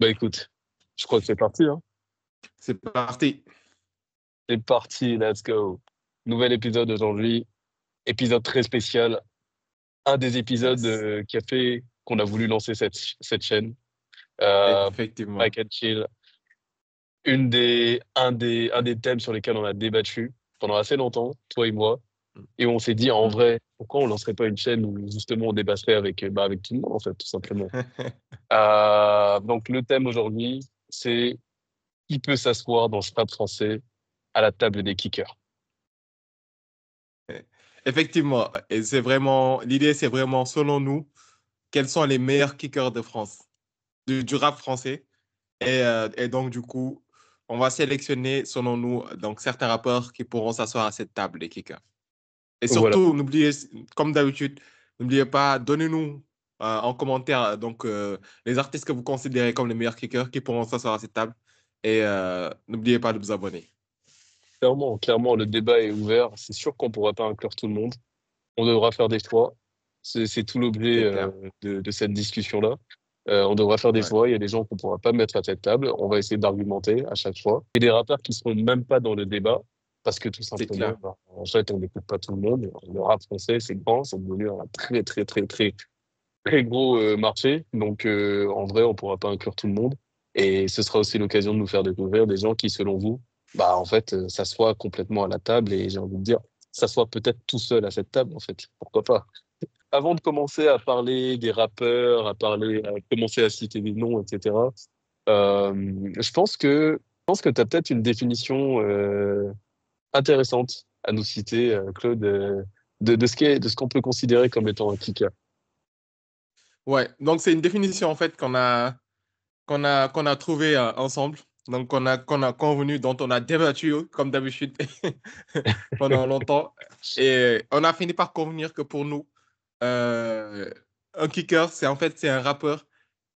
Bah écoute, je crois que c'est parti, hein. C'est parti. C'est parti, let's go. Nouvel épisode aujourd'hui, épisode très spécial. Un des épisodes Yes. qui a fait qu'on a voulu lancer cette chaîne. Euh, Effectivement. Pack and Chill, un des thèmes sur lesquels on a débattu pendant assez longtemps, toi et moi. Et on s'est dit, en Mm. vrai, pourquoi on lancerait pas une chaîne où justement on débattrait avec, avec tout le monde, en fait, tout simplement. Donc le thème aujourd'hui, c'est qui peut s'asseoir dans ce rap français à la table des kickers. Effectivement. Et l'idée, c'est vraiment, selon nous, quels sont les meilleurs kickers de France, du rap français. Et donc, du coup, on va sélectionner, selon nous, donc, certains rappeurs qui pourront s'asseoir à cette table des kickers. Et Voilà. surtout, comme d'habitude, n'oubliez pas, donnez-nous en commentaire les artistes que vous considérez comme les meilleurs kickers qui pourront s'asseoir à cette table. Et n'oubliez pas de vous abonner. Clairement, le débat est ouvert. C'est sûr qu'on pourra pas inclure tout le monde. On devra faire des choix. C'est tout l'objet C'est clair. de cette discussion-là. On devra faire des Ouais, choix. Il y a des gens qu'on pourra pas mettre à cette table. On va essayer d'argumenter à chaque fois. Et des rappeurs qui seront même pas dans le débat parce que tout c'est simplement, clair. bah, en fait, on n'écoute pas tout le monde. Le rap français, c'est grand, c'est devenu un très, très, très, très, très gros marché. Donc, en vrai, on pourra pas inclure tout le monde. Et ce sera aussi l'occasion de nous faire découvrir des gens qui, selon vous, bah, en fait, s'assoient complètement à la table. Et j'ai envie de dire, s'assoient peut-être tout seul à cette table, en fait. Pourquoi pas? Avant de commencer à parler des rappeurs, à commencer à citer des noms, etc., je pense que tu as peut-être une définition intéressante à nous citer, Claude, de ce qu'on peut considérer comme étant un kicker. Ouais, donc c'est une définition en fait qu'on a trouvé ensemble. Donc qu'on a convenu, dont on a débattu comme d'habitude pendant longtemps. Et on a fini par convenir que pour nous, euh, un kicker, c'est un rappeur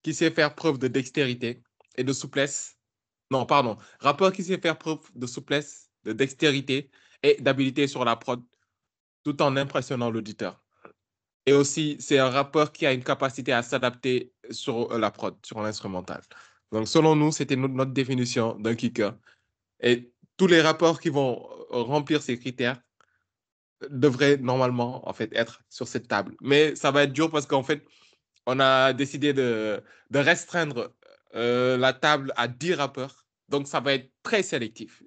qui sait faire preuve de dextérité et de souplesse. Non, pardon. Rappeur qui sait faire preuve de souplesse, de dextérité et d'habilité sur la prod, tout en impressionnant l'auditeur. Et aussi, c'est un rappeur qui a une capacité à s'adapter sur la prod, sur l'instrumental. Donc, selon nous, c'était notre définition d'un kicker. Et tous les rappeurs qui vont remplir ces critères devraient normalement, en fait, être sur cette table. Mais ça va être dur parce qu'en fait, on a décidé de restreindre la table à 10 rappeurs. Donc, ça va être très sélectif.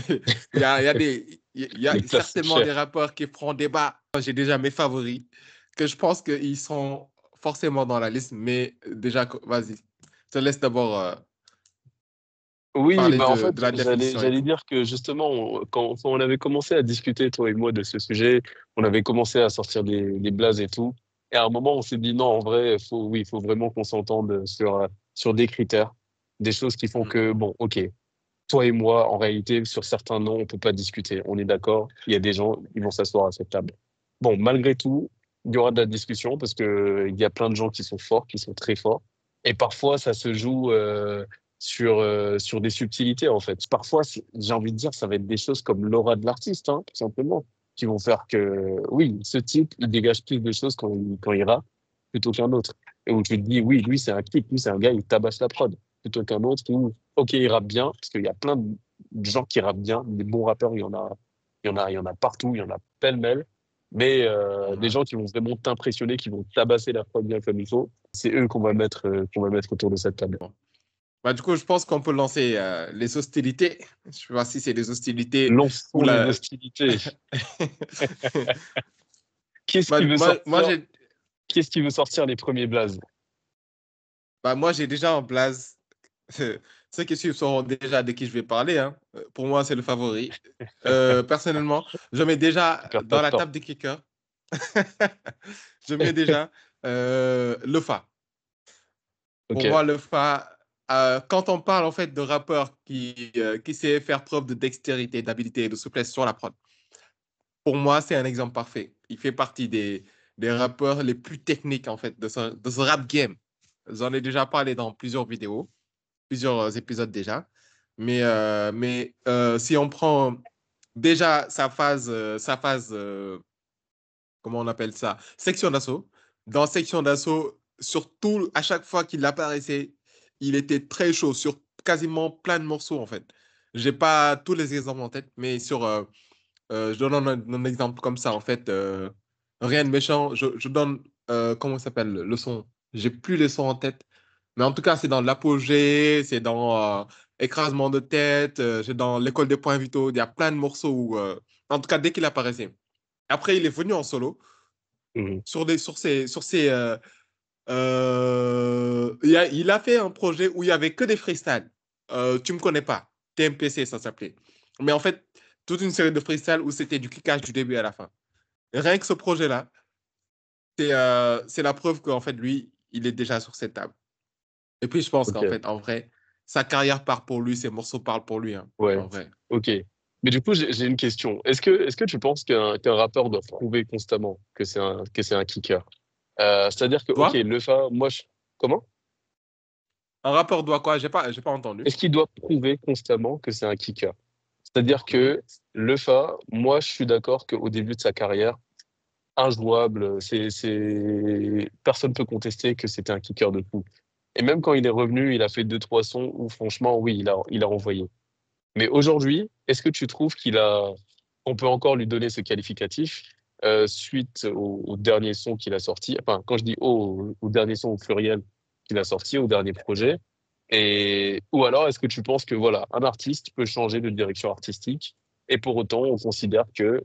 Il y a Les places sont certainement des chères. rappeurs qui feront débat. J'ai déjà mes favoris, que je pense qu'ils sont forcément dans la liste. Mais déjà, vas-y, je te laisse d'abord Oui, parler bah en fait, de la définition et j'allais tout. dire que justement, quand on avait commencé à discuter, toi et moi, de ce sujet, on avait commencé à sortir des blazes et tout. Et à un moment, on s'est dit non, en vrai, oui, il faut vraiment qu'on s'entende sur des critères, des choses qui font Mm. que, bon, ok, toi et moi, en réalité, sur certains noms, on peut pas discuter. On est d'accord, il y a des gens, ils vont s'asseoir à cette table. Bon, malgré tout, il y aura de la discussion parce que il y a plein de gens qui sont forts, qui sont très forts. Et parfois, ça se joue sur des subtilités, en fait. Parfois, j'ai envie de dire, ça va être des choses comme l'aura de l'artiste, hein, tout simplement, qui vont faire que, oui, ce type, il dégage plus de choses quand il rappe plutôt qu'un autre. Et où tu te dis, oui, lui, c'est un kick, lui, c'est un gars, il tabasse la prod, plutôt qu'un autre où, ok, il rappe bien, parce qu'il y a plein de gens qui rappent bien, des bons rappeurs, il y en a partout, il y en a pêle-mêle. Mais des Ouais. gens qui vont vraiment t'impressionner, qui vont tabasser la prod bien comme il faut, c'est eux qu'on va mettre autour de cette table. Bah, du coup, je pense qu'on peut lancer les hostilités. Je ne sais pas si c'est des hostilités ou Lançons les la. hostilités. Qu'est-ce Bah, qui veut moi, moi, sortir, j'ai qu'est-ce qui veut sortir les premiers blazes? moi, j'ai déjà en place. Ceux qui suivent sauront déjà de qui je vais parler, hein. Pour moi, c'est le favori. Personnellement, je mets déjà Tu perds pas dans de la temps. table des kickers, je mets déjà le Fa. Pour Ok. moi, le Fa, quand on parle en fait de rappeur qui sait faire preuve de dextérité, d'habilité et de souplesse sur la prod, pour moi, c'est un exemple parfait. Il fait partie des rappeurs les plus techniques en fait de ce rap game. J'en ai déjà parlé dans plusieurs vidéos, plusieurs épisodes déjà. Mais si on prend déjà sa phase, comment on appelle ça? Section d'assaut. Dans section d'assaut, surtout à chaque fois qu'il apparaissait, il était très chaud sur quasiment plein de morceaux, en fait. J'ai pas tous les exemples en tête, mais je donne un exemple comme ça, en fait. Rien de méchant. Je donne, comment ça s'appelle, le son. J'ai plus les sons en tête. Mais en tout cas, c'est dans l'apogée, c'est dans écrasement de tête, c'est dans l'école des points vitaux. Il y a plein de morceaux où, en tout cas, dès qu'il apparaissait. Après, il est venu en solo Mhm. il a fait un projet où il y avait que des freestyles. Tu me connais pas. TMPC, ça s'appelait. Mais en fait, toute une série de freestyles où c'était du cliquage du début à la fin. Et rien que ce projet-là, c'est la preuve qu'en fait, lui, il est déjà sur cette table. Et puis, je pense qu'en Ok, fait, en vrai, sa carrière part pour lui, ses morceaux parlent pour lui, hein, ouais, en vrai. ok. Mais du coup, j'ai une question. Est-ce que tu penses qu'un rappeur doit prouver constamment que c'est un kicker? C'est-à-dire que, ok, Toi, Lefa, moi, comment? un rappeur doit quoi? J'ai pas entendu. Est-ce qu'il doit prouver constamment que c'est un kicker? C'est-à-dire Mhm. que Lefa, moi, je suis d'accord qu'au début de sa carrière, injouable, personne peut contester que c'était un kicker de fou. Et même quand il est revenu, il a fait deux, trois sons où, franchement, oui, il a envoyé. Mais aujourd'hui, est-ce que tu trouves on peut encore lui donner ce qualificatif suite au dernier son qu'il a sorti? Enfin, quand je dis au dernier son au pluriel qu'il a sorti, au dernier projet. Ou alors, est-ce que tu penses que voilà, un artiste peut changer de direction artistique et pour autant, on considère que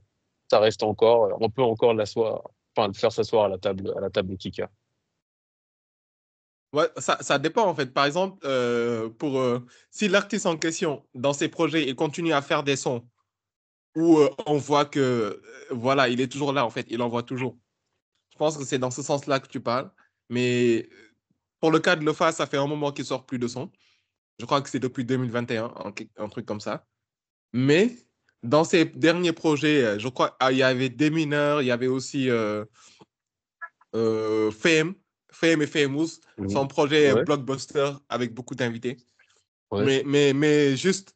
ça reste encore, on peut encore l'asseoir, enfin, le faire s'asseoir à la table des kickers. Ouais, ça dépend en fait. Par exemple, si l'artiste en question, dans ses projets, il continue à faire des sons où on voit que, voilà, il est toujours là en fait, il envoie toujours. Je pense que c'est dans ce sens-là que tu parles. Mais pour le cas de Lefa, ça fait un moment qu'il sort plus de sons. Je crois que c'est depuis 2021, un truc comme ça. Mais dans ses derniers projets, je crois il y avait Des Mineurs, il y avait aussi Fame, Fame et Famous, Mhm. son projet Ouais, blockbuster avec beaucoup d'invités. ouais, Mais juste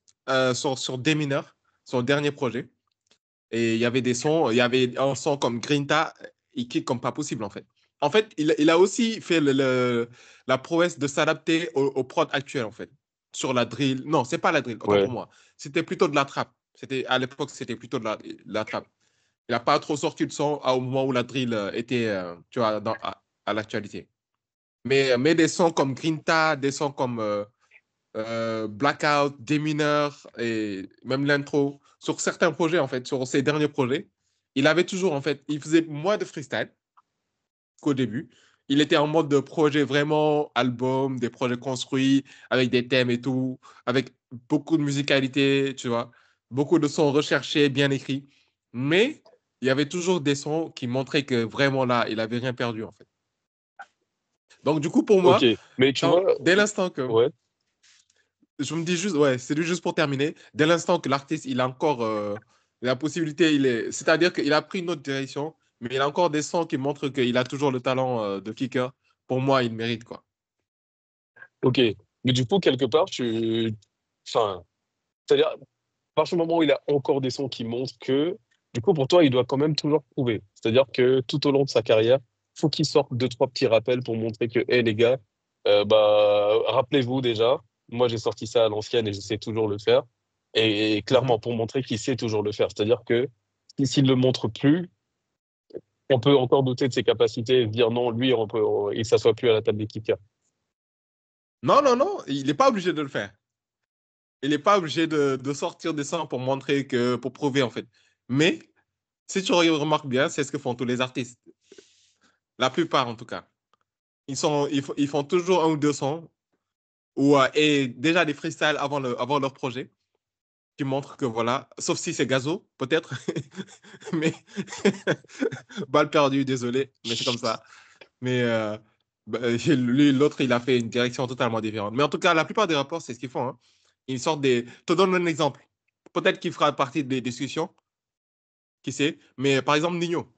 sur Des Mineurs, son dernier projet. Et il y avait des sons, il y avait un son comme Grinta, il kick comme pas possible en fait. En fait, il a aussi fait la prouesse de s'adapter au prod actuel en fait. Sur la drill. Non, c'est pas la drill, autant pour ouais, moi. C'était plutôt de la trap. À l'époque, c'était plutôt de la trap. Il n'a pas trop sorti de son au moment où la drill était, tu vois, à l'actualité. Mais des sons comme Grinta, des sons comme Blackout, Des Mineurs et même l'intro, sur certains projets, en fait, sur ses derniers projets, il avait toujours, en fait, il faisait moins de freestyle qu'au début. Il était en mode de projet vraiment album, des projets construits avec des thèmes et tout, avec beaucoup de musicalité, tu vois, beaucoup de sons recherchés, bien écrits. Mais il y avait toujours des sons qui montraient que vraiment là, il avait rien perdu, en fait. Donc, du coup, pour ok. moi, Mais tu vois, dès l'instant que ouais, je me dis juste, ouais, c'est juste pour terminer. Dès l'instant que l'artiste, il a encore la possibilité, c'est-à-dire qu'il a pris une autre direction, mais il a encore des sons qui montrent qu'il a toujours le talent de kicker. Pour moi, il mérite, quoi. ok. Mais du coup, quelque part, enfin, c'est-à-dire, à partir du moment où il a encore des sons qui montrent que, du coup, pour toi, il doit quand même toujours prouver. C'est-à-dire que tout au long de sa carrière, faut qu'il sorte deux, trois petits rappels pour montrer que, hé, les gars, bah, rappelez-vous déjà, moi, j'ai sorti ça à l'ancienne et je sais toujours le faire. Et Mhm. clairement, pour montrer qu'il sait toujours le faire. C'est-à-dire que s'il le montre plus, on peut encore douter de ses capacités et dire non, lui, il s'assoit plus à la table des kickers. Non, non, non, il n'est pas obligé de le faire. Il n'est pas obligé de sortir des sons pour montrer que, pour prouver, en fait. Mais, si tu remarques bien, c'est ce que font tous les artistes. La plupart, en tout cas. Ils font toujours un ou deux sons, et déjà des freestyles avant leur projet qui montre que voilà, sauf si c'est Gazo, peut-être, mais balle perdue, désolé, mais c'est comme ça. Mais lui, l'autre, il a fait une direction totalement différente. Mais en tout cas, la plupart des rapports, c'est ce qu'ils font, hein. Ils sortent des. Je te donne un exemple. Peut-être qu'il fera partie des discussions, qui sait. Mais par exemple, Nino,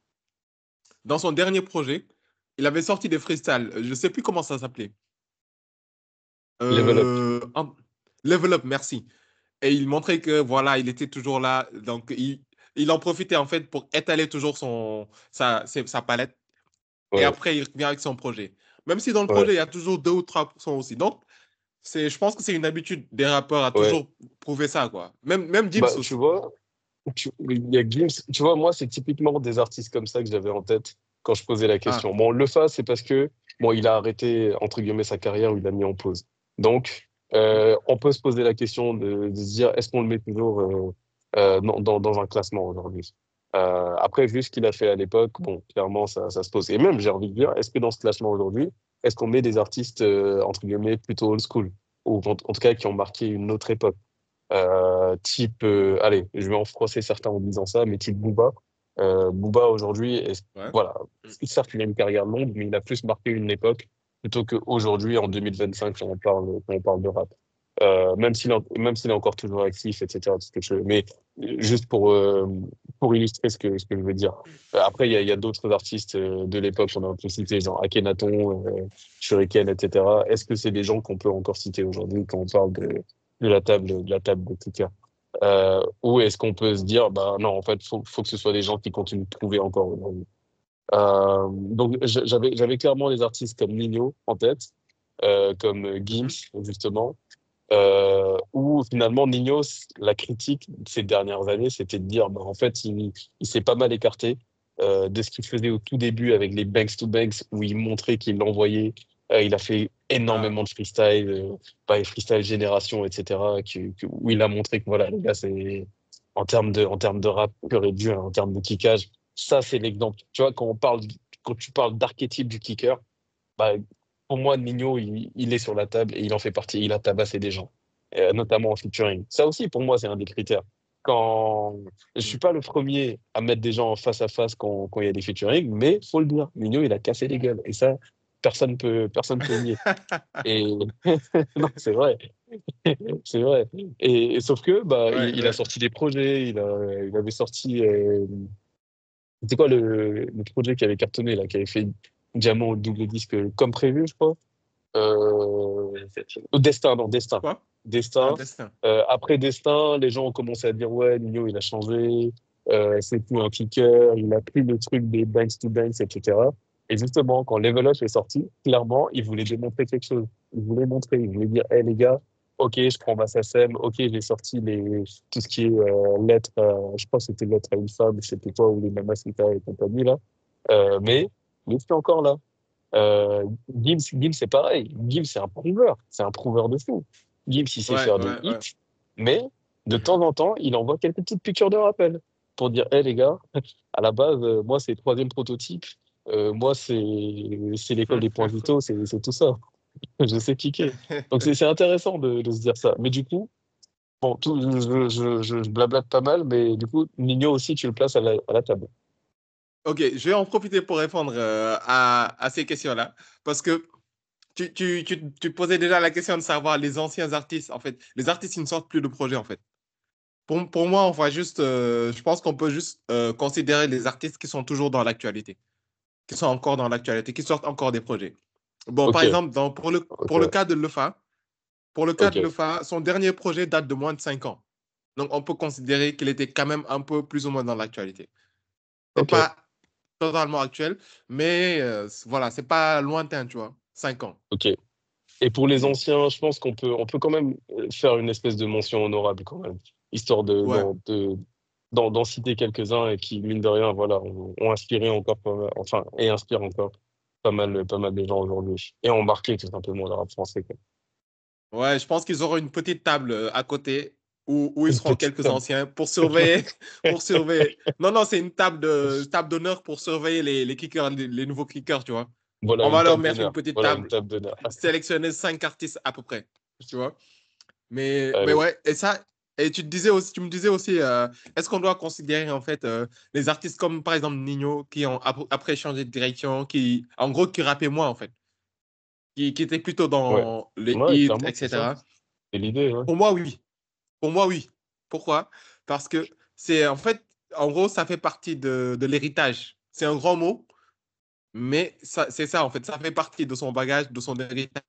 dans son dernier projet, il avait sorti des freestyles. Je ne sais plus comment ça s'appelait. Level up. Euh, en- Level Up, merci. Et il montrait que voilà, il était toujours là. Donc, il en profitait en fait pour étaler toujours sa palette. Et Ouais, après, il revient avec son projet. Même si dans le ouais. projet, il y a toujours 2 ou 3% aussi. Donc, Je pense que c'est une habitude des rappeurs à Ouais. toujours prouver ça, quoi. Même Gims Bah, tu aussi. vois, il y a Gims. Tu vois, moi, c'est typiquement des artistes comme ça que j'avais en tête quand je posais la Ah, question. Bon, le Lefa, c'est parce que, bon, il a arrêté, entre guillemets, sa carrière ou il l'a mis en pause. Donc, on peut se poser la question de se dire, est-ce qu'on le met toujours dans un classement aujourd'hui? Après, vu ce qu'il a fait à l'époque, bon, clairement, ça se pose. Et même, j'ai envie de dire, est-ce que dans ce classement aujourd'hui, est-ce qu'on met des artistes, entre guillemets, plutôt old school? Ou en tout cas, qui ont marqué une autre époque? Type, allez, je vais en froisser certains en disant ça, mais type Booba. Booba aujourd'hui, ouais. voilà, certes il a une carrière longue, mais il a plus marqué une époque plutôt qu'aujourd'hui en 2025 quand on parle de rap. Même s'il est encore toujours actif, etc. tout ce que mais juste pour illustrer ce que je veux dire. Après, il y a d'autres artistes de l'époque qu'on a pu citer, genre Akhenaton, Shuriken, etc. Est-ce que c'est des gens qu'on peut encore citer aujourd'hui quand on parle de la table de kicker. Ou est-ce qu'on peut se dire, bah non, en fait, faut que ce soit des gens qui continuent de prouver encore aujourd'hui. Donc j'avais clairement des artistes comme Nino en tête, comme Mhm. Gims justement, où finalement Nino, la critique ces dernières années, c'était de dire, bah en fait, il s'est pas mal écarté de ce qu'il faisait au tout début avec les Banks to Banks, où il montrait qu'il l'envoyait. Il a fait Ah, énormément de freestyle, pas les freestyle génération, etc., où il a montré que voilà, les gars, c'est en termes de rap pur et dur, en termes de kickage, ça c'est l'exemple. Tu vois, quand tu parles d'archétype du kicker, bah, pour moi, Nino, il est sur la table et il en fait partie. Il a tabassé des gens, notamment en featuring. Ça aussi, pour moi, c'est un des critères. Quand je suis mm. pas le premier à mettre des gens face à face quand il y a des featuring, mais faut le dire, Nino, il a cassé les gueules et ça, personne peut le nier. Et non, c'est vrai, c'est vrai. Et sauf que bah, Ouais, il a ouais. sorti des projets. Il avait sorti. C'était quoi le projet qui avait cartonné là, qui avait fait diamant au double disque comme prévu, je crois. Destin, non, Destin. Quoi? Ah, Destin. Destin. Après Destin, les gens ont commencé à dire, ouais, Nino, il a changé, c'est plus un kicker, il a pris le truc des banks to banks, etc. Et justement, quand Level Up est sorti, clairement, il voulait démontrer quelque chose. Il voulait montrer, il voulait dire, hé les gars, ok, je prends ma SACEM, ok, j'ai sorti tout ce qui est lettres, je crois que c'était lettres à une femme, je sais plus quoi, ou les Mamacita et compagnie, là. Mais il est encore là. Gims, c'est pareil. Gims, c'est un prouveur de fou. Gims, il sait Ouais, faire des ouais, ouais. hits, mais de Mhm. temps en temps, il envoie quelques petites piqûres de rappel pour dire, hé les gars, à la base, moi, c'est le troisième prototype. Moi, c'est l'école des points vitaux, c'est tout ça. Je sais kicker. Donc, c'est intéressant de se dire ça. Mais du coup, bon, je blablate pas mal, mais du coup, Nino aussi, tu le places à la table. Ok, je vais en profiter pour répondre à ces questions-là. Parce que tu posais déjà la question de savoir les anciens artistes. En fait, les artistes, ils ne sortent plus de projets, en fait. Pour moi, on va juste, je pense qu'on peut juste considérer les artistes qui sont toujours dans l'actualité, qui sont encore dans l'actualité, qui sortent encore des projets. Bon, par Ok, exemple, pour le ok, cas de Lefa, ok, son dernier projet date de moins de 5 ans. Donc, on peut considérer qu'il était quand même un peu plus ou moins dans l'actualité. C'est ok, pas totalement actuel, mais voilà, c'est pas lointain, tu vois. 5 ans. ok. Et pour les Mm. anciens, je pense on peut quand même faire une espèce de mention honorable quand même, histoire Ouais. d'en citer quelques-uns et qui, mine de rien, voilà, ont inspiré encore pas mal, enfin, et inspirent encore pas mal de gens aujourd'hui. Et ont marqué tout simplement le rap français, quoi. Ouais, je pense qu'ils auront une petite table à côté où ils Une seront petite quelques table. anciens pour surveiller, pour surveiller. Non, non, c'est une table d'honneur pour surveiller les kickers, les nouveaux kickers, tu vois. Voilà, On une va leur table mettre une d'honneur. petite Voilà, une table, table d'honneur. sélectionner 5 artistes à peu près, tu vois. Mais Allez. ouais, et ça, et tu me disais aussi, est-ce qu'on doit considérer en fait les artistes comme par exemple Nino qui ont après changé de direction, qui en gros qui rappaient moins en fait, qui étaient plutôt Ouais. dans les Ouais, hits, clairement, c'est ça. etc. C'est l'idée, ouais. Pour moi, oui. Pour moi, oui. Pourquoi? Parce que c'est en fait, en gros, ça fait partie de l'héritage. C'est un grand mot, mais c'est ça en fait, ça fait partie de son bagage, de son héritage,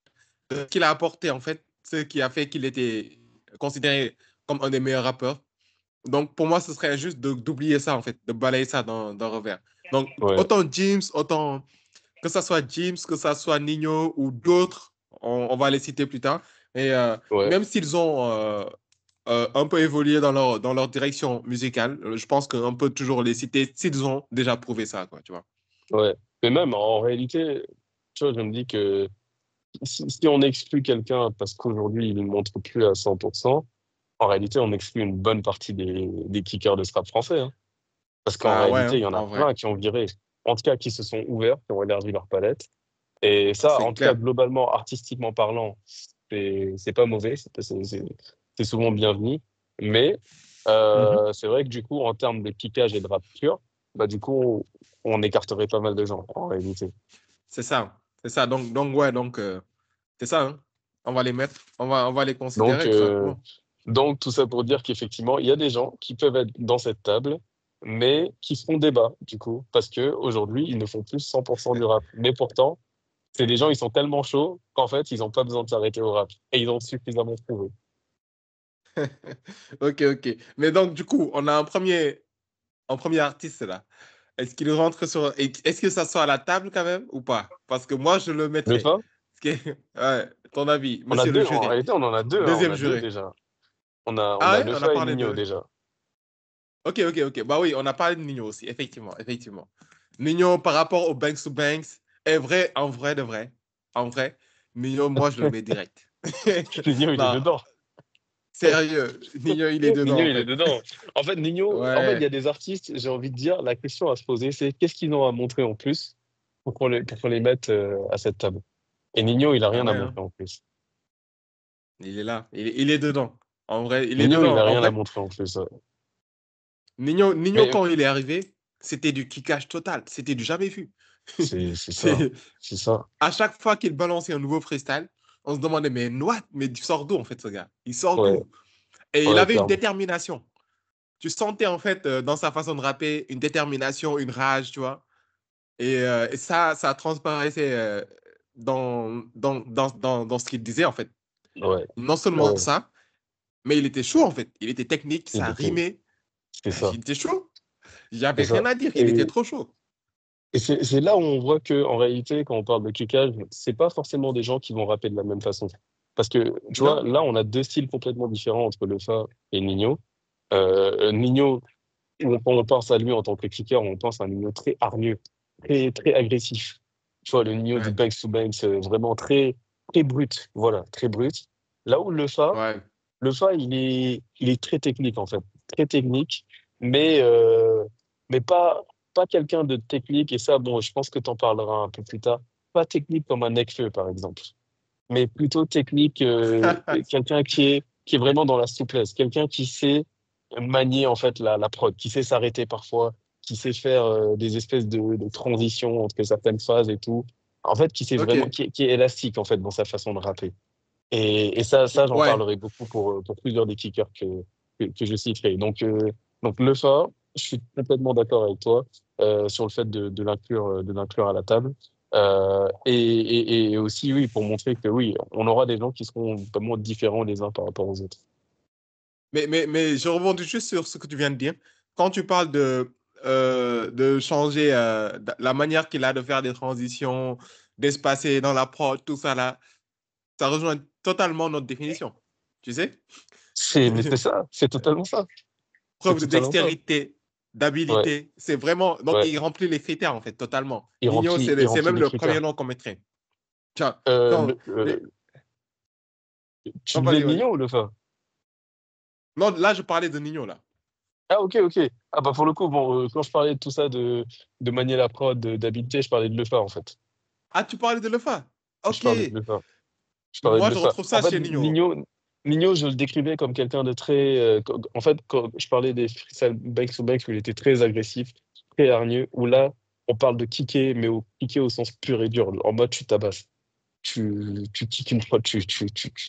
de ce qu'il a apporté en fait, ce qui a fait qu'il était considéré comme un des meilleurs rappeurs. Donc, pour moi, ce serait juste d'oublier ça, en fait, de balayer ça dans revers. Donc, Ouais. autant James, autant que ça soit James, que ça soit Nino ou d'autres, on va les citer plus tard. Et Ouais, même s'ils ont un peu évolué dans leur direction musicale, je pense qu'on peut toujours les citer s'ils ont déjà prouvé ça, quoi, tu vois. ouais. Mais même en réalité, tu vois, je me dis que si on exclut quelqu'un parce qu'aujourd'hui il ne montre plus à 100%, en réalité on exclut une bonne partie des kickers de strap français, hein. Parce qu'en Bah ouais, réalité, il hein, y en a en vrai, plein qui ont viré. En tout cas, qui se sont ouverts, qui ont élargi leur palette. Et ça, c'est en tout cas, clair. globalement, artistiquement parlant, c'est pas mauvais, c'est souvent bienvenu. Mais Mhm. c'est vrai que du coup, en termes de kickage et de rap pur, bah, du coup, on écarterait pas mal de gens, en réalité. C'est ça, c'est ça. Ouais, c'est ça, hein. On va les mettre, on va les Donc, considérer, tout euh, simplement. donc, tout ça pour dire qu'effectivement, il y a des gens qui peuvent être dans cette table, mais qui font débat, du coup, parce que aujourd'hui, ils ne font plus 100% du rap. Mais pourtant, c'est des gens, ils sont tellement chauds qu'en fait, ils n'ont pas besoin de s'arrêter au rap. Et ils ont suffisamment prouvé. Ok, ok. Mais donc, du coup, on a un premier artiste là. Est-ce qu'il rentre sur. Est-ce que ça soit à la table quand même ou pas? Parce que moi, je le Le mettrais. fa, Ouais, ton avis, on a monsieur le deux, en jury. réalité, on en a deux, hein, on Deuxième a deux jury. déjà. On Ah a ouais, le on a fa et parlé Nino de. déjà. Ok, ok, ok. Bah oui, on a parlé de Nino aussi, effectivement, effectivement. Nino, par rapport au Banks to Banks, est vrai, en vrai de vrai. En vrai, Nino, moi, je le mets direct. Nino, il est Non, dedans. sérieux, Nino, il est dedans, Nino, en il est fait. dedans. En fait, Nino, en fait, il y Ouais, a des artistes, j'ai envie de dire, la question à se poser, c'est qu'est-ce qu'ils ont à montrer en plus pour qu'on les mette à cette table. Et Nino, il a bah rien à ouais, hein. montrer en plus. Il est là, il est dedans. En vrai, il est Nino, il dedans. a En rien à vrai, montrer en plus. Ouais. Nino, Mais quand il est arrivé, c'était du kickage total. C'était du jamais vu. c'est ça. C'est, C'est ça. à chaque fois qu'il balançait un nouveau freestyle, on se demandait, mais what? Mais il sort d'où, en fait, ce gars? Il sort Ouais, d'où? Et il ouais, avait une clairement. détermination. Tu sentais, en fait, dans sa façon de rapper, une détermination, une rage, tu vois. Et ça transparaissait dans ce qu'il disait, en fait. Ouais, Non seulement ouais. ça, mais il était chaud, en fait. Il était technique, Il ça était, rimait. c'est ça. Il était chaud. Il n'y C'est avait ça. rien à dire. Il était Et trop chaud. c'est là où on voit que, en réalité, quand on parle de kickage, c'est pas forcément des gens qui vont rapper de la même façon. Parce que, tu vois, Non? là, on a deux styles complètement différents entre le Fa et Nino. Nino, quand on pense à lui en tant que kicker, on pense à un Nino très hargneux, très agressif. Tu vois, le Nino du Ouais. Banks to Banks, vraiment très brut. Voilà, très brut. Là où Ouais. le Fa, il est très technique, en fait. Très technique, mais, pas quelqu'un de technique. Et ça, bon, je pense que tu en parleras un peu plus tard. Pas technique comme un Nekfeu, par exemple, mais plutôt technique, quelqu'un qui est vraiment dans la souplesse, quelqu'un qui sait manier en fait la prod, qui sait s'arrêter parfois, qui sait faire des espèces de transitions entre certaines phases et tout. En fait, qui sait vraiment, Ok. qui est élastique en fait dans sa façon de rapper. Et ça j'en Ouais. parlerai beaucoup pour plusieurs des kickers que je citerai. Donc le fa, je suis complètement d'accord avec toi sur le fait de l'inclure à la table. Et aussi, oui, pour montrer que oui, on aura des gens qui seront vraiment différents les uns par rapport aux autres. Mais je rebondis juste sur ce que tu viens de dire. Quand tu parles de changer la manière qu'il a de faire des transitions, d'espacer dans la prod, tout ça là, ça rejoint totalement notre définition. Tu sais? Mais c'est ça, c'est totalement ça. C'est Preuve de totalement ça. dextérité, Ouais, d'habilité. C'est vraiment. Donc, ouais. il remplit les critères, en fait, totalement. Nino, Il c'est remplit même les le premier critères. nom qu'on mettrait. Tiens, Euh, quand. le, euh, les- Tu Non, disais vas-y, le vas-y. Nino ou le fa? Non, là, je parlais de Nino, là. Ah, ok, ok. Ah, bah, pour le coup, bon, quand je parlais de tout ça, de manier la prod, d'habileté, je parlais de le fa, en fait. Ah, tu parlais de Lefa. Je Ok. parlais de le fa. Je parlais de Moi, le je fa. retrouve En ça fait, chez Nino. Nino, je le décrivais comme quelqu'un de très. En fait, quand je parlais des freestyle banks to banks où il était très agressif, très hargneux, où là, on parle de kicker, mais kicker au sens pur et dur, en mode tu tabasses. Tu kicks une prod, tu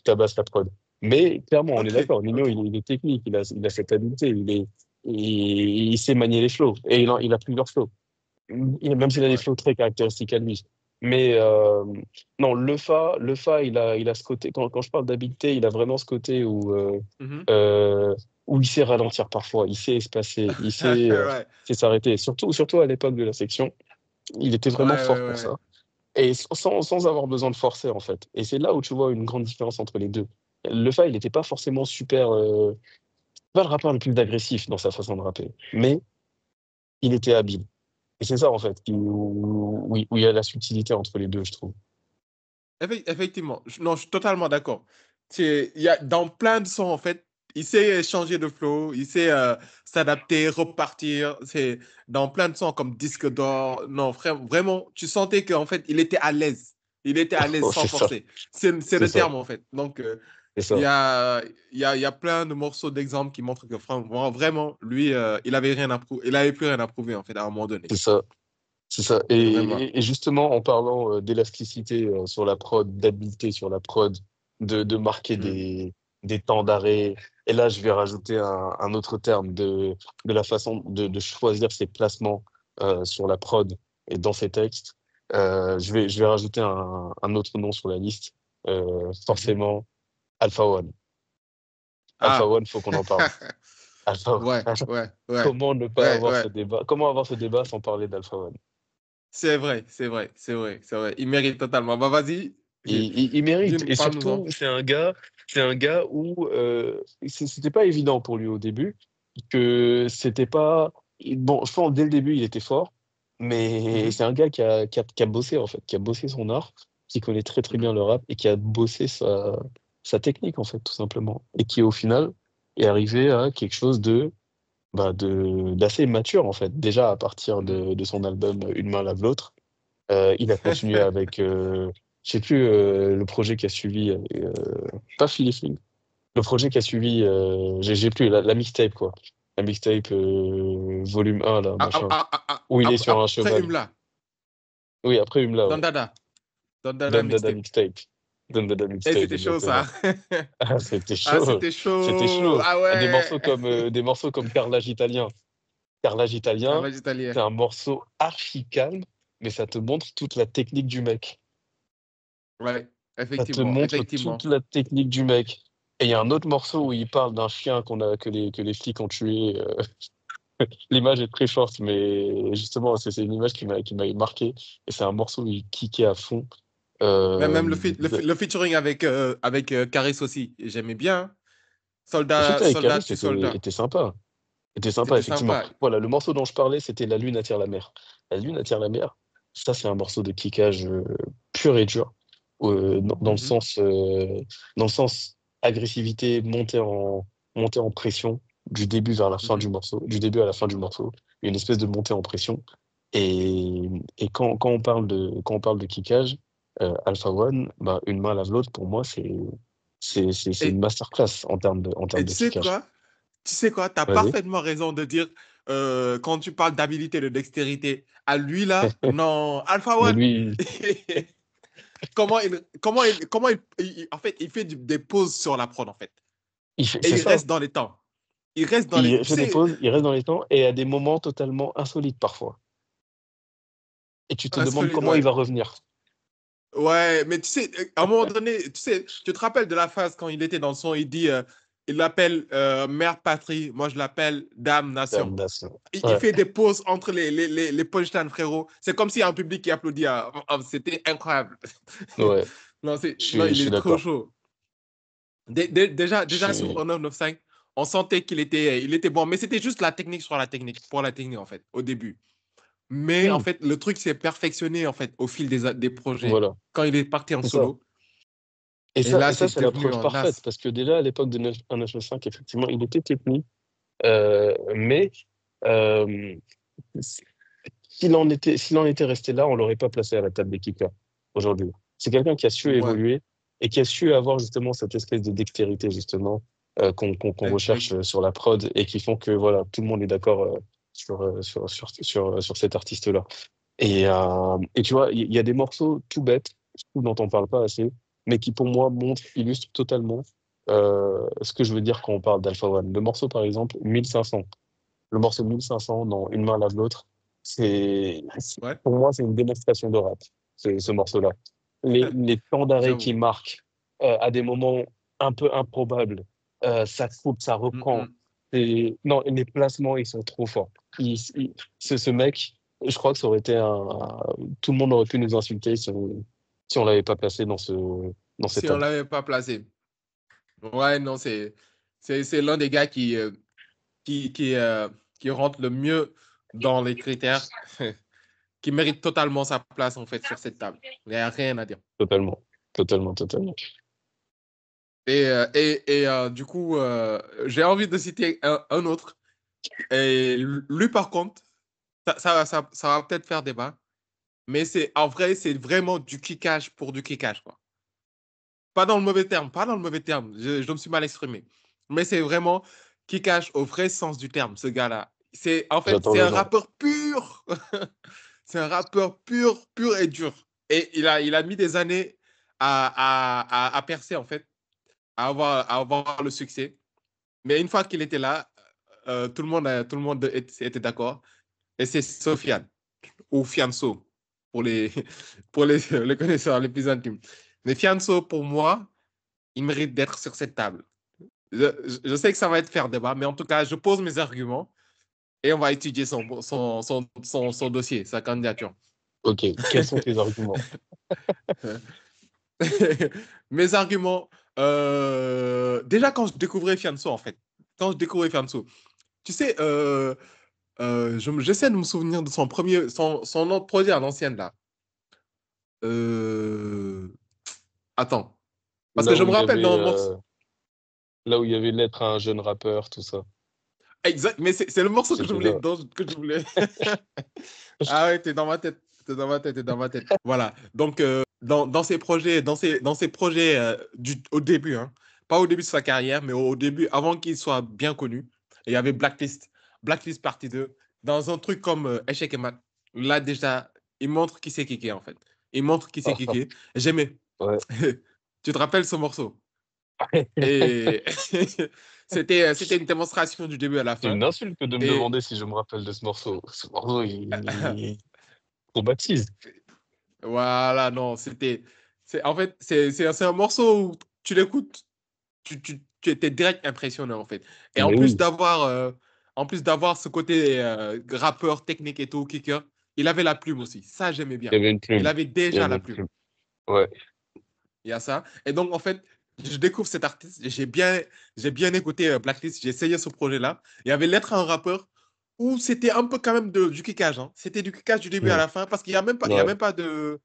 tabasses la prod. Mais clairement, on est Ok, d'accord, Nino, ok. il est technique, il a cette habileté, il sait manier les flows, et il a plusieurs flows. Même s'il a des Ouais. flows très caractéristiques à lui. Mais non, le Fa, il a ce côté, quand je parle d'habileté, il a vraiment ce côté Mhm. euh, où il sait ralentir parfois, il sait espacer, Ouais. sait s'arrêter. Surtout à l'époque de la section, il était Ouais, vraiment fort ouais, pour ouais. ça. et sans avoir besoin de forcer, en fait. Et c'est là où tu vois une grande différence entre les deux. Le il n'était pas forcément super, pas le rappeur le plus agressif dans sa façon de rapper, mais il était habile. Et c'est ça, en fait, où il y a la subtilité entre les deux, je trouve. Effectivement, non, je suis totalement d'accord. Il y a, dans plein de sons, en fait, il sait changer de flow, il sait s'adapter, repartir. C'est dans plein de sons comme Disque d'or. Non, vraiment, tu sentais qu'en fait, il était à l'aise. Il était à l'aise Oh, sans c'est ça, forcer. C'est c'est le ça, terme, en fait. Donc, c'est il ça. y a, il y a plein de morceaux d'exemples qui montrent que vraiment, lui, il avait rien à prouver. Il avait plus rien à prouver, en fait, à un moment donné. C'est ça. C'est ça. Vraiment. Et justement, en parlant d'élasticité sur la prod, d'habileté sur la prod, de marquer Mm. des temps d'arrêt, et là, je vais rajouter un autre terme de la façon de choisir ses placements sur la prod et dans ses textes. Je vais rajouter un autre nom sur la liste, Mhm. forcément Alpha One. Alpha Ah. One, faut qu'on en parle. Alpha One. Ouais, ouais, ouais, Comment ne pas ouais, avoir ce ouais. débat? Comment avoir ce débat sans parler d'Alpha One? C'est vrai, c'est vrai, c'est vrai, c'est vrai. Il mérite totalement. Bah, vas-y, Il mérite. dis-nous, Et parle-nous-en. surtout, c'est un gars où c'était pas évident pour lui au début, que c'était pas. Bon, je pense dès le début, il était fort, mais Mhm, c'est un gars qui a bossé, en fait, qui a bossé son art, qui connaît très, très mhm, bien le rap et qui a bossé sa technique, en fait, tout simplement. Et qui, au final, est arrivé à quelque chose d'assez mature, en fait. Déjà, à partir mhm. de son album Une main lave l'autre. Il a continué avec, je sais plus, le projet qui a suivi, pas Philippe, le projet qui a suivi, j'ai plus, la mixtape, quoi. La mixtape volume 1, là, machin, où il est sur un Après cheval. Umla, Oui, après Humla, Don ouais. Dada, Don Dada Don Dada mixtape. mixtape. Don Dada Eh, mixtape, c'était chaud ça. exactement. Ah, c'était Ah, chaud. c'était C'était chaud. chaud. Ah Ah, ouais. des morceaux comme Carrelage italien. Carrelage italien, Carrelage italien. c'est un morceau archi calme, mais ça te montre toute la technique du mec. Ouais, Ça te effectivement, montre toute effectivement. la technique du mec. Et il y a un autre morceau où il parle d'un chien que les flics ont tué. L'image est très forte, mais justement, c'est une image qui m'a marqué. Et c'est un morceau où il kickait à fond. Même Le le featuring avec Caris aussi, j'aimais bien. feat Soldat, avec soldat, Caris tu était, soldat. était sympa. Était sympa, C'était effectivement. sympa. Voilà, le morceau dont je parlais, c'était La Lune attire la mer. La Lune attire la mer, ça, c'est un morceau de kickage pur et dur. Dans le Mhm, sens, agressivité, montée en pression, du début vers la fin du mhm. morceau, du début à la fin du morceau, il y a une espèce de montée en pression. Et quand on parle de kickage, Alpha One, bah, une main lave l'autre, pour moi, c'est une Et, masterclass en termes et de tu sais kickage. quoi? Tu sais quoi? Tu as Vas-y. parfaitement raison de dire, quand tu parles d'habilité, de dextérité, à lui là, non, Alpha Mais One. lui, En fait, il fait des pauses sur la prod, en fait. Et c'est il ça. reste dans les temps. Il reste dans les. Il Tu fait des sais, pauses, il reste dans les temps et à des moments totalement insolites parfois. Et tu te demandes insolite, comment il ouais. va revenir. Ouais, mais tu sais, à un moment donné, tu sais, tu te rappelles de la phase quand il était dans le son, il dit, il l'appelle mère patrie, moi je l'appelle dame nation. Damnation. Il Ouais, fait des pauses entre les punchlines, frérot. C'est comme s'il y a un public qui applaudit. C'était incroyable. ouais, Non, je non, suis, je il suis est trop d'accord. chaud. Je Déjà sur suis... 1995, on sentait il était bon, mais c'était juste la technique sur la technique, pour la technique, en fait, au début. Mais en Hmm, fait, le truc s'est perfectionné, en fait, au fil des projets. voilà, Quand il est parti en c'est ça. solo, Et et ça, là, et ça c'est c'est la devenu preuve un parfaite as. parce que déjà à l'époque de 995, effectivement, il était technique, mais euh, s'il en était resté là, on l'aurait pas placé à la table des kickers aujourd'hui. C'est quelqu'un qui a su Ouais, évoluer et qui a su avoir justement cette espèce de dextérité justement qu'on recherche effectivement. sur la prod et qui font que voilà, tout le monde est d'accord sur cet artiste-là. Et tu vois, il y a des morceaux tout bêtes, je trouve, dont on parle pas assez, mais qui pour moi illustrent totalement ce que je veux dire quand on parle d'Alpha One. Le morceau par exemple, 1500. Le morceau 1500 dans Une main lave l'autre, Ouais, pour moi, c'est une démonstration de rap, ce morceau-là. Les temps d'arrêt qui j'avoue. marquent à des moments un peu improbables, ça coupe, ça Mm, reprend. mm. Non, les placements, ils sont trop forts. Ce mec, Je crois que ça aurait été tout le monde aurait pu nous insulter si on l'avait pas placé dans Si cette on ne table. l'avait pas placé. Ouais, non, c'est l'un des gars qui, qui, euh, qui rentre le mieux dans les critères, qui mérite totalement sa place, en fait, sur cette table. Il n'y a rien à dire. Totalement. Totalement, totalement. Du coup, j'ai envie de citer un autre. Et lui, par contre, ça va peut-être faire débat, mais en vrai, c'est vraiment du kickage pour du kickage, quoi. Pas dans le mauvais terme, pas dans le mauvais terme. Je me suis mal exprimé. Mais c'est vraiment kickage au vrai sens du terme, ce gars-là. En fait, J'attends c'est le un nom. rappeur pur. C'est un rappeur pur, pur et dur. Et il a mis des années à percer, en fait, à avoir le succès. Mais une fois qu'il était là, tout le monde était d'accord. Et c'est Sofiane, ou Fianso, pour les, pour les connaisseurs les plus intimes. Mais Fianso, pour moi, il mérite d'être sur cette table. Je sais que ça va être faire débat, mais en tout cas, je pose mes arguments et on va étudier son dossier, sa candidature. Ok, quels sont tes arguments? Mes arguments, déjà quand je découvrais Fianso, en fait, quand je découvrais Fianso, tu sais, j'essaie de me souvenir de son autre projet à l'ancienne, là. Euh, Attends, parce que Là je où me il y rappelle avait, dans un morceau. là où il y avait l'être à un jeune rappeur, tout ça. Exact, mais c'est le morceau que je C'était voulais. ça. Que je voulais. Ah ouais, t'es dans ma tête. T'es dans ma tête, t'es dans ma tête. Voilà. Donc, dans ses projets, dans ses projets au début, hein, pas au début de sa carrière, mais au début, avant qu'il soit bien connu, il y avait Blacklist, Blacklist partie 2 dans un truc comme Échec et Mat. Là, déjà, il montre qui c'est Kéké, en fait. Il montre qui c'est Kéké. J'aimais. Ouais. Tu te rappelles ce morceau? Et c'était une démonstration du début à la C'est fin. une insulte que de me Et demander si je me rappelle de ce morceau. Ce morceau, il traumatise. voilà, non, en fait, c'est un morceau où tu l'écoutes, tu étais direct impressionné, en fait. Et Mais oui, en plus d'avoir ce côté rappeur, technique et tout, kicker, il avait la plume aussi. Ça, j'aimais il bien. y avait une Il plume. avait Il y déjà avait la une plume. plume. Ouais. Il y a ça. Et donc, en fait, je découvre cet artiste. J'ai bien écouté Blacklist. J'ai essayé ce projet-là. Il y avait L'être un rappeur où c'était un peu quand même du kickage, hein. C'était du kickage du début à Mm. la fin parce qu'il n'y a même pas, il y a Ouais. même pas de.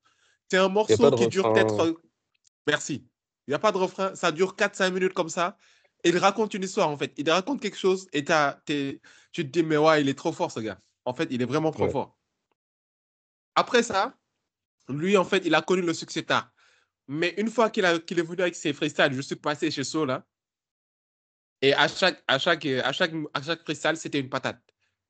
C'est un Il n'y a pas morceau de qui dure peut-être. refrain. Merci. Il n'y a pas de refrain. Ça dure 4 5 minutes comme ça. Et il raconte une histoire, en fait. Il raconte quelque chose et tu te dis, mais ouais, il est trop fort, ce gars. En fait, il est vraiment trop Ouais. fort. Après ça, lui, en fait, il a connu le succès tard. Mais une fois qu'il est venu avec ses freestyles, je suis passé chez Sola. Et à chaque freestyle, c'était une patate.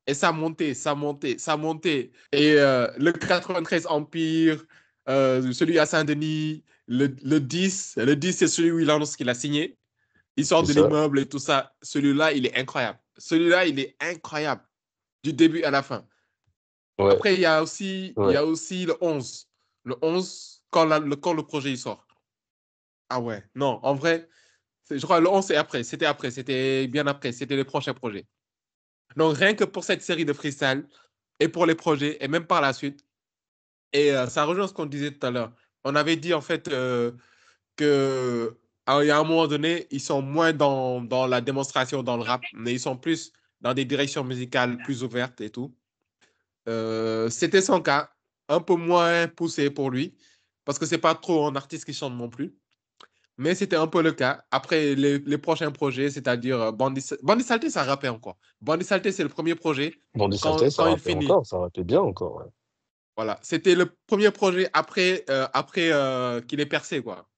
Et ça montait, ça montait, ça montait. Et le 93 Empire, celui à Saint-Denis, le 10 c'est celui où il annonce qu'il a signé. Il sort C'est de ça. l'immeuble et tout ça. Celui-là, il est incroyable. Celui-là, il est incroyable. Du début à la fin. Ouais. Après, il y Ouais. a aussi le 11. Le 11, quand le projet il sort. Ah ouais, non, en vrai, je crois le 11, c'est après. C'était après. C'était bien après. C'était les prochains projets. Donc, rien que pour cette série de freestyle et pour les projets, et même par la suite, et ça rejoint ce qu'on disait tout à l'heure. On avait dit en fait que il y a un moment donné, ils sont moins dans la démonstration, dans le rap, mais ils sont plus dans des directions musicales plus ouvertes et tout. C'était son cas, un peu moins poussé pour lui, parce que c'est pas trop un artiste qui chante non plus. Mais c'était un peu le cas. Après, les prochains projets, c'est-à-dire Bandit Salté, ça rappait encore. Bandit Salté, c'est le premier projet. Bandit Salté, ça Quand il rappelait finit, encore, ça rappelait bien encore. Ouais. voilà. C'était le premier projet après qu'il est percé, quoi.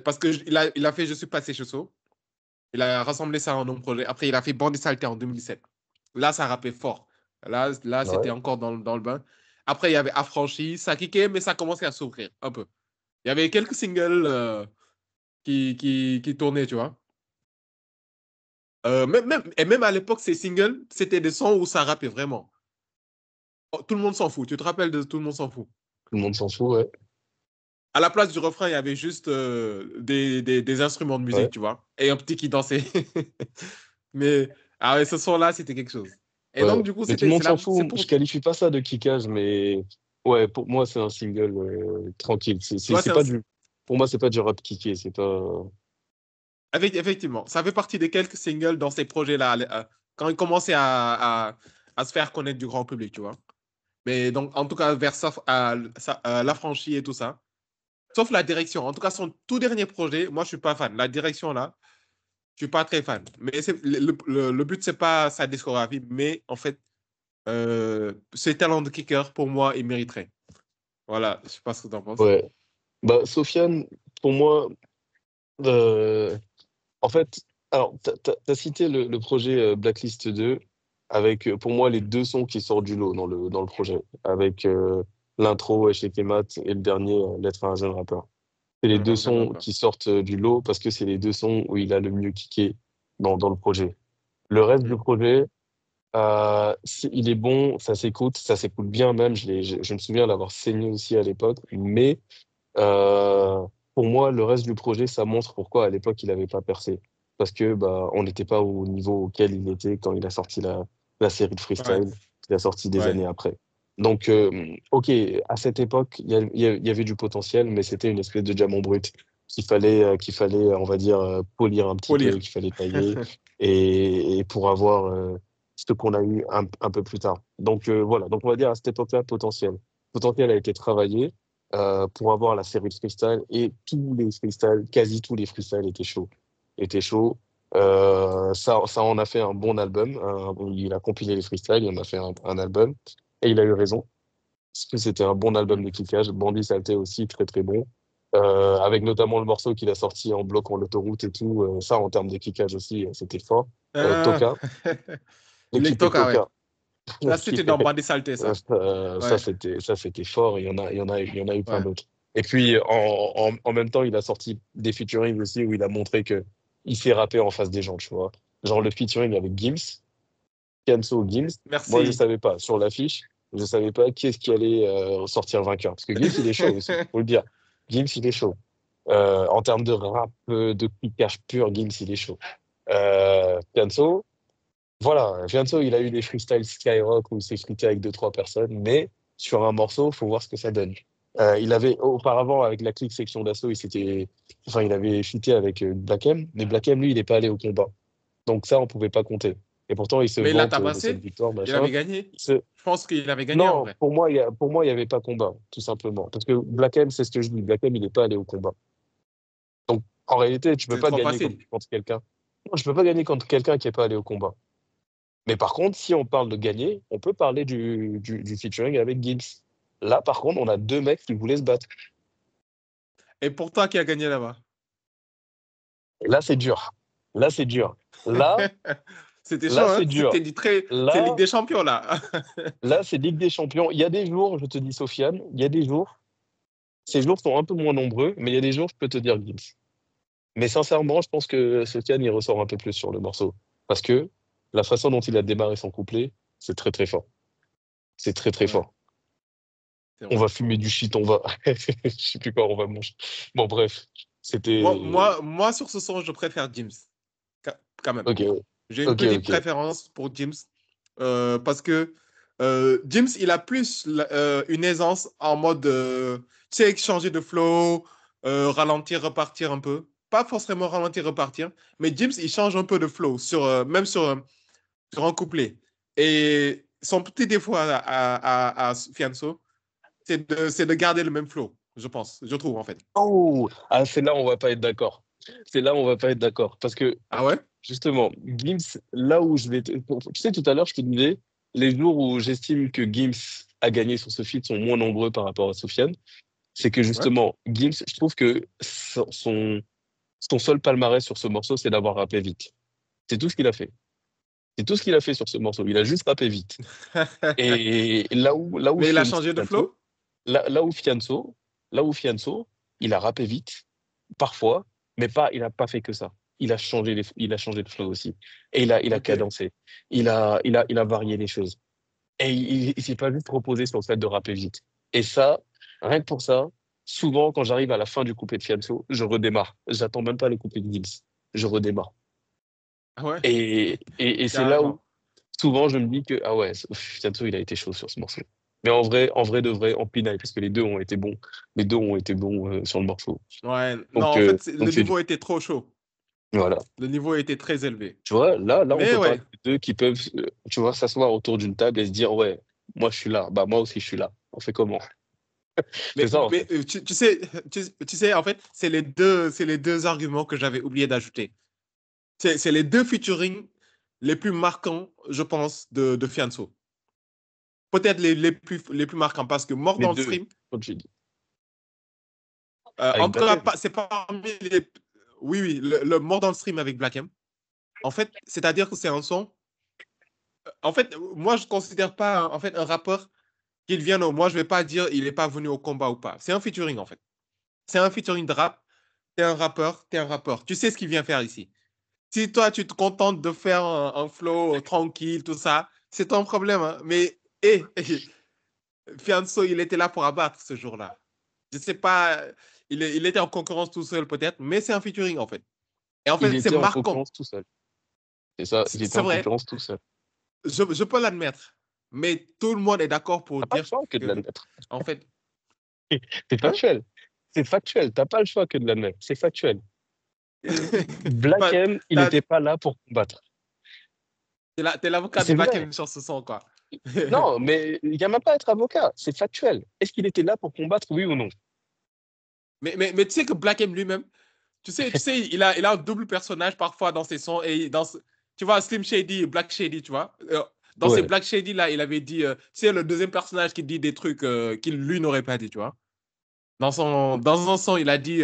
Parce il a fait Je suis passé chez So. Il a rassemblé ça en un projet. Après, il a fait Bandit Salté en 2017. Là, ça rappait fort. Là c'était Ouais. encore dans le bain. Après, il y avait Affranchi, ça kickait, mais ça commençait à s'ouvrir un peu. Il y avait quelques singles qui tournaient, tu vois. Et même à l'époque, ces singles, c'était des sons où ça rappait vraiment. Oh, tout le monde s'en fout. Tu te rappelles de Tout le monde s'en fout? Tout le monde s'en fout, ouais. À la place du refrain, il y avait juste des instruments de Ouais. musique, tu vois, et un petit qui dansait. Mais ah ouais, ce son-là, c'était quelque chose. Et Ouais. donc, du coup, Mais tout le monde s'en c'est fout. pour. Je qualifie pas ça de kickage, mais ouais, pour moi, c'est un single tranquille. Ouais, C'est pas du. Pour moi, c'est pas du rap kické. C'est pas. Effectivement, ça fait partie des quelques singles dans ces projets-là, quand ils commençaient à se faire connaître du grand public, tu vois. Mais donc, en tout cas, vers l'affranchi et tout ça, sauf la direction. En tout cas, son tout dernier projet, moi, je suis pas fan. La direction, là, je suis pas très fan. Mais le but, c'est pas sa discographie, mais en fait, ses talents de kicker, pour moi, il mériterait. Voilà, je sais pas ce que tu en penses. Ouais. Bah, Sofiane, pour moi, euh, en fait, alors, t'as cité le projet Blacklist 2 avec, pour moi, les deux sons qui sortent du lot dans le projet, avec l'intro Echec et Mat et le dernier, L'être à un jeune rappeur. C'est les deux J'aimerais sons pas. qui sortent du lot parce que c'est les deux sons où il a le mieux kické dans le projet. Le reste du Mm. projet, il est bon, ça s'écoute bien même. Je me souviens l'avoir saigné aussi à l'époque, mais euh, pour moi, le reste du projet, ça montre pourquoi à l'époque il n'avait pas percé. Parce que bah, on n'était pas au niveau auquel il était quand il a sorti la série de Ouais, freestyle qu'il a sorti des ouais. années après. Donc, ok, à cette époque, il y avait du potentiel, mais c'était une espèce de diamant brut qu'il fallait, on va dire, polir un petit Faut peu, lire. qu'il fallait tailler, et pour avoir ce qu'on a eu un peu plus tard. Donc, voilà, donc on va dire à cette époque-là, potentiel. Potentiel a été travaillé pour avoir la série de freestyle et tous les freestyles, quasi tous les freestyles étaient chauds. Étaient chauds. Ça en a fait un bon album. Il a compilé les freestyles, il en a fait un album. Et il a eu raison. Parce que c'était un bon album de kickage. Bandit Saleté aussi, très très bon. Avec notamment le morceau qu'il a sorti en bloquant l'autoroute et tout. Ça, en termes de kickage aussi, c'était fort. Ah. Toka, Les l'équipe Toka, ouais. Toka. Là, c'était dans Bandit Saleté, ça. Ça, Ouais, c'était fort. Il y en a eu plein ouais. d'autres. Et puis, en même temps, il a sorti des featuring aussi où il a montré que il sait rapper en face des gens, tu vois. Genre le featuring avec Gims, Kenzo Gims. Moi, je Merci. savais pas. Sur l'affiche, je savais pas qui est-ce qui allait sortir vainqueur. Parce que Gims, il est chaud aussi, faut le dire. Gims, il est chaud. En termes de rap, de kickage pur, Gims, il est chaud. Kenzo, voilà, Fianso, il a eu des freestyles Skyrock où il s'est frité avec deux, trois personnes, mais sur un morceau, faut voir ce que ça donne. Il avait, auparavant, avec la clique Section d'Assaut, il avait fuité avec Black M, mais Black M, lui, il n'est pas allé au combat. Donc ça, on pouvait pas compter. Et pourtant, il se Mais il l'a vante de cette tabassé. victoire, Il machin. avait gagné. Il se- Je pense qu'il avait gagné en Non, vrai. pour moi, il n'y avait pas combat, tout simplement. Parce que Black M, c'est ce que je dis, Black M, il n'est pas allé au combat. Donc, en réalité, tu peux C'est pas trop gagner facile. contre quelqu'un. Non, je peux pas gagner contre quelqu'un qui n'est pas allé au combat. Mais par contre, si on parle de gagner, on peut parler du featuring avec Gibbs. Là, par contre, on a deux mecs qui voulaient se battre. Et pour toi, qui a gagné là-bas? Et là, c'est dur. Là, c'est dur. Là, C'était chaud, là, hein? c'est dur. C'était du très. C'est Ligue Là, des Champions, là. là, c'est Ligue des Champions. Il y a des jours, je te dis, Sofiane, il y a des jours, ces jours sont un peu moins nombreux, mais il y a des jours, je peux te dire Gibbs. Mais sincèrement, je pense que Sofiane, il ressort un peu plus sur le morceau. Parce que la façon dont il a démarré son couplet, c'est très, très fort. C'est très, très Ouais, fort. c'est On vrai. va fumer du shit, on va. Je sais plus quoi, on va manger. Bon, bref, Moi, c'était. moi, moi, sur ce son, je préfère James. Quand même. Ok, J'ai une ok, petite ok. préférence pour James. Parce que James, il a plus une aisance en mode, tu sais, changer de flow, ralentir, repartir un peu. Pas forcément ralentir, repartir, mais James, il change un peu de flow, même sur un couplet. Et son petit défaut à Fianso, c'est de garder le même flow, je pense, je trouve en fait. Oh! Ah, c'est là où on va pas être d'accord. C'est là où on va pas être d'accord. Parce que, Ah ouais? justement, Gims, là où je vais. Tu sais, tout à l'heure, je te disais, les jours où j'estime que Gims a gagné sur ce feat sont moins nombreux par rapport à Sofiane, c'est que Ouais? justement, Gims, je trouve que son seul palmarès sur ce morceau, c'est d'avoir rappé vite. C'est tout ce qu'il a fait. C'est tout ce qu'il a fait sur ce morceau. Il a juste rappé vite. Et là où Mais il a changé de Fianso, flow? là, là où Fianso, là où Fianso, il a rappé vite, parfois, mais pas, il n'a pas fait que ça. Il a changé de flow aussi. Et il a Ok. cadencé. Il a varié les choses. Et il s'est pas juste reposé sur le fait de rapper vite. Et ça, rien que pour ça, souvent, quand j'arrive à la fin du couplet de Fianso, je redémarre. J'attends même pas le couplet de Gims. Je redémarre. Ah ouais? Et c'est là où, Carrément. souvent, je me dis que, ah ouais, Fianso, il a été chaud sur ce morceau. Mais en vrai de vrai, en pinaille, parce que les deux ont été bons. Les deux ont été bons sur le morceau. Ouais, non, en Euh, fait, le donc c'est du. niveau était trop chaud. Voilà. Le niveau était très élevé. Tu vois, là, on Mais peut parler ouais, de deux qui peuvent, tu vois, s'asseoir autour d'une table et se dire, ouais, moi, je suis là. Bah, moi aussi, je suis là. On fait comment? C'est ça, en fait. tu sais, en fait, c'est les deux arguments que j'avais oublié d'ajouter. C'est les deux featuring les plus marquants, je pense, de Fianso. Peut-être les plus marquants parce que Mort Les dans le deux, stream, comme tu dis. en Avec tout cas, Black c'est parmi les. Oui, oui, le Mort dans le stream avec Black M. En fait, c'est-à-dire que c'est un son. En fait, moi, je ne considère pas en fait, un rappeur qu'il vienne. Moi, je ne vais pas dire il n'est pas venu au combat ou pas. C'est un featuring, en fait. C'est un featuring de rap. T'es un rappeur, t'es un rappeur. Tu sais ce qu'il vient faire ici. Si toi, tu te contentes de faire un flow tranquille, tout ça, c'est ton problème. Hein. Mais, Fianso, il était là pour abattre ce jour-là. Je sais pas, il était en concurrence tout seul peut-être, mais c'est un featuring en fait. Et en Il fait, c'est était en marquant. concurrence tout seul. C'est ça, il était C'est en vrai, concurrence tout seul. je peux l'admettre. Mais tout le monde est d'accord pour T'as pas le dire choix que de que, l'admettre. en fait, C'est hein? factuel. C'est factuel. T'as pas le choix que de l'admettre. C'est factuel. Black Bah, M, il t'as- n'était pas là pour combattre. t'es l'avocat de C'est Black vrai. M sur ce son, quoi. Non, mais il n'y a même pas à être avocat. C'est factuel. Est-ce qu'il était là pour combattre, oui ou non? Mais tu sais que Black M lui-même, tu sais il a un double personnage parfois dans ses sons. Et tu vois, Slim Shady et Black Shady, tu vois. Dans ces Ouais. Black Shady, là, il avait dit, tu sais, le deuxième personnage qui dit des trucs qu'il, lui, n'aurait pas dit, tu vois. Dans un son, il a dit,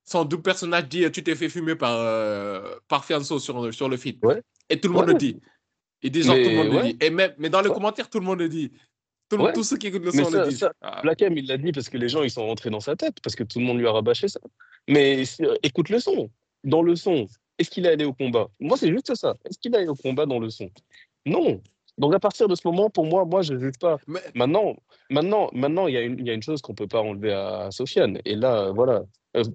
son double personnage dit, tu t'es fait fumer par Fianso sur le feed. Ouais. Et tout le Ouais. monde le dit. Il dit, genre, tout le Mais monde le ouais. dit. Mais dans les Ouais. commentaires, tout le monde le dit. Ouais. Tous ceux qui écoutent le Mais son le disent. ça, Ah, Black M, il l'a dit parce que les gens, ils sont rentrés dans sa tête, parce que tout le monde lui a rabâché ça. Mais écoute le son. Dans le son, est-ce qu'il est allé au combat? Moi, c'est juste ça. Est-ce qu'il est allé au combat dans le son? Non. Donc, à partir de ce moment, pour moi, je ne juge pas. mais, Maintenant, il y a une chose qu'on ne peut pas enlever à Sofiane. Et là, voilà.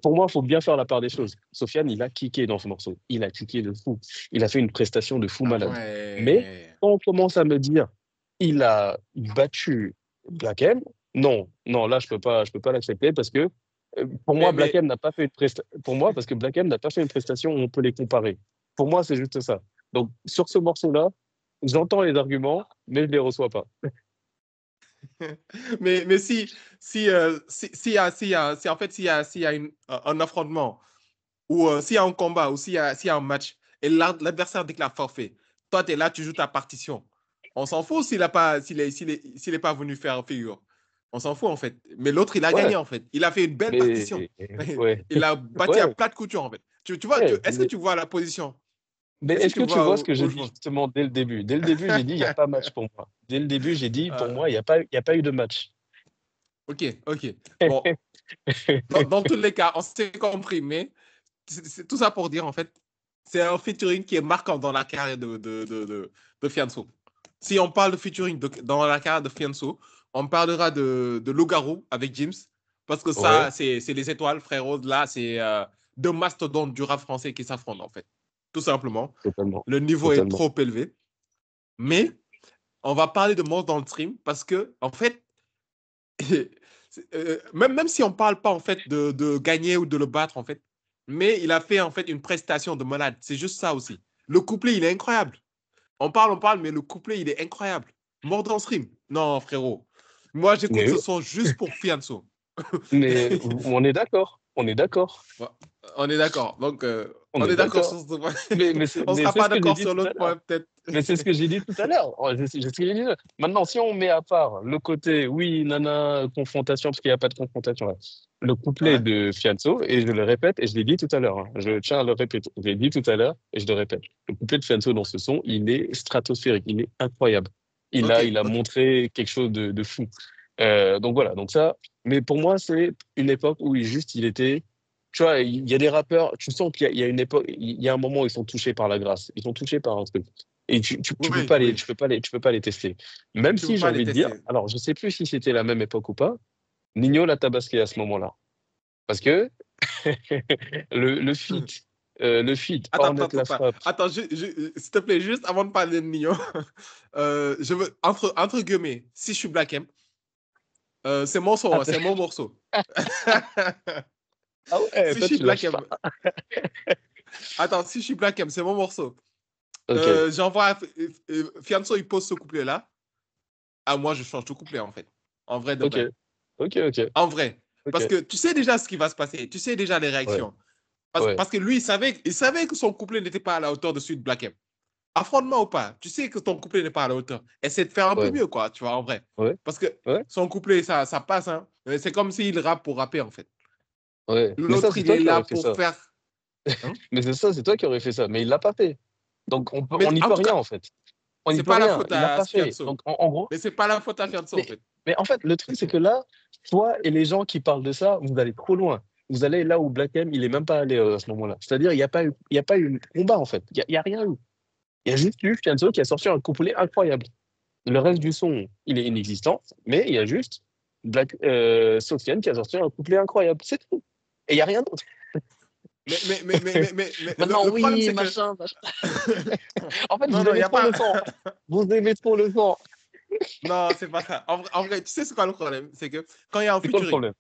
Pour moi, il faut bien faire la part des choses. Sofiane, il a kické dans ce morceau. Il a kické de fou. Il a fait une prestation de fou ah malade. Mais ouais. quand on commence à me dire il a battu Black M. Non, non, là, je peux pas l'accepter parce que pour moi, Black Mais, M n'a pas fait une pour moi, parce que Black M n'a pas fait une prestation où on peut les comparer. Pour moi, c'est juste ça. Donc, sur ce morceau-là, j'entends les arguments, mais je les reçois pas. mais si en fait, s'il y a un affrontement, ou s'il y a un combat, ou s'il y a un match, et l'adversaire déclare forfait, toi, tu es là, tu joues ta partition. On s'en fout s'il est pas venu faire figure. On s'en fout, en fait. Mais l'autre, il a gagné, Ouais, en fait. Il a fait une belle partition. mais ouais, Il a battu à ouais, plat de couture, en fait. Tu vois, ouais. est-ce que tu vois la position? Mais Est-ce que est-ce tu que tu vois vois ce que où j'ai je dit vois? justement dès le début? Dès le début, j'ai dit il n'y a pas match pour moi. Dès le début, j'ai dit pour Euh, moi, il y a pas eu de match. ok, ok. Bon, dans tous les cas, on s'est compris, mais c'est tout ça pour dire, en fait, c'est un featuring qui est marquant dans la carrière de Fianso. Si on parle de featuring dans la carrière de Fianso, on parlera de Loup-Garou avec James, parce que ça, Ouais, c'est les étoiles, frérot. Là, c'est deux mastodontes du rap français qui s'affrontent, en fait. Tout simplement. totalement, Le niveau est totalement. trop élevé. Mais on va parler de Monstre dans le stream, parce que, en fait, même si on ne parle pas en fait de gagner ou de le battre en fait, mais il a fait en fait une prestation de malade. C'est juste ça aussi. Le couplet, il est incroyable. On parle, mais le couplet, il est incroyable. Mort dans stream. Non, frérot. Moi, j'écoute Mais ce son juste pour Fianso. Mais on est d'accord, on est d'accord, Bon, on est d'accord. Donc, on on est est d'accord sur d'accord. ce point. On ne Mais sera c'est ce pas que j'ai d'accord dit sur tout à l'autre l'heure. point, peut-être. Mais c'est ce que j'ai dit tout à l'heure. Oh, c'est ce que j'ai dit. Maintenant, si on met à part le côté, oui, nana, confrontation, parce qu'il n'y a pas de confrontation là. Le couplet Ouais. de Fianso, et je le répète, et je l'ai dit tout à l'heure, hein, je tiens à le répéter. Je l'ai dit tout à l'heure, et je le répète. Le couplet de Fianso dans ce son, il est stratosphérique, il est incroyable. Ok, Il a ok. montré quelque chose de fou. Donc voilà, donc ça, mais pour moi, c'est une époque où il était. Tu vois, il y a des rappeurs, tu sens qu'il y a une époque, il y a un moment où ils sont touchés par la grâce, ils sont touchés par un truc. Et Oui, oui. tu peux pas les tester. Même Tu ne peux si j'ai pas les envie de dire, tester. alors je sais plus si c'était la même époque ou pas, Nino l'a tabasqué à ce moment-là. Parce que le feat Le feat, Ornette la frappe. Attends, s'il te plaît, juste avant de parler de Nino, je veux, entre guillemets, si je suis Black M, c'est mon son, Attends. c'est mon morceau. Ah ouais, Si je toi, suis tu Black lâches M, pas. attends, si je suis Black M, c'est mon morceau. Ok, J'envoie Fianso, il pose ce couplet-là. Ah, moi, je change tout couplet, en fait. En vrai, de ok, vrai. ok, ok, En vrai. Parce ok. que tu sais déjà ce qui va se passer. Tu sais déjà les Ouais, réactions. ouais, Parce que lui, il savait que son couplet n'était pas à la hauteur de celui de Black M. Affrontement ou pas, tu sais que ton couplet n'est pas à la hauteur. Essaie de faire un peu ouais, mieux, quoi, tu vois, en vrai. ouais, Parce que ouais, son couplet, ça passe, hein. Mais c'est comme s'il rappe pour rapper, en fait. ouais. Mais ça, L'autre, c'est il toi est qui là aurais fait pour ça. faire. Hein. Mais c'est ça, c'est toi qui aurais fait ça. Mais il l'a pas fait. Donc, Mais on n'y en peut tout rien, cas, en fait. On n'y c'est peut pas la rien. faute Il l'a à pas fait. Fianso. Donc, en gros, Mais c'est pas la faute à Fianso, en mais, fait. mais en fait, le truc, c'est que là, toi et les gens qui parlent de ça, vous allez trop loin. Vous allez là où Black M, il est même pas allé à ce moment-là. C'est-à-dire, il y a pas eu de combat, en fait. Il y a rien eu. Il y a juste eu Fianso qui a sorti un couplet incroyable. Le reste du son, il est inexistant, mais il y a juste Sofiane qui a sorti un couplet incroyable. C'est tout. Et il n'y a rien d'autre. Mais Maintenant, le problème, oui, c'est que. machin, machin. En fait, Non, vous non, il n'y aimez a trop le pas. sang. Vous aimez trop le sang. Non, c'est pas ça. En vrai, tu sais, c'est quoi le problème? C'est que quand il y a un C'est quoi le featuring, problème?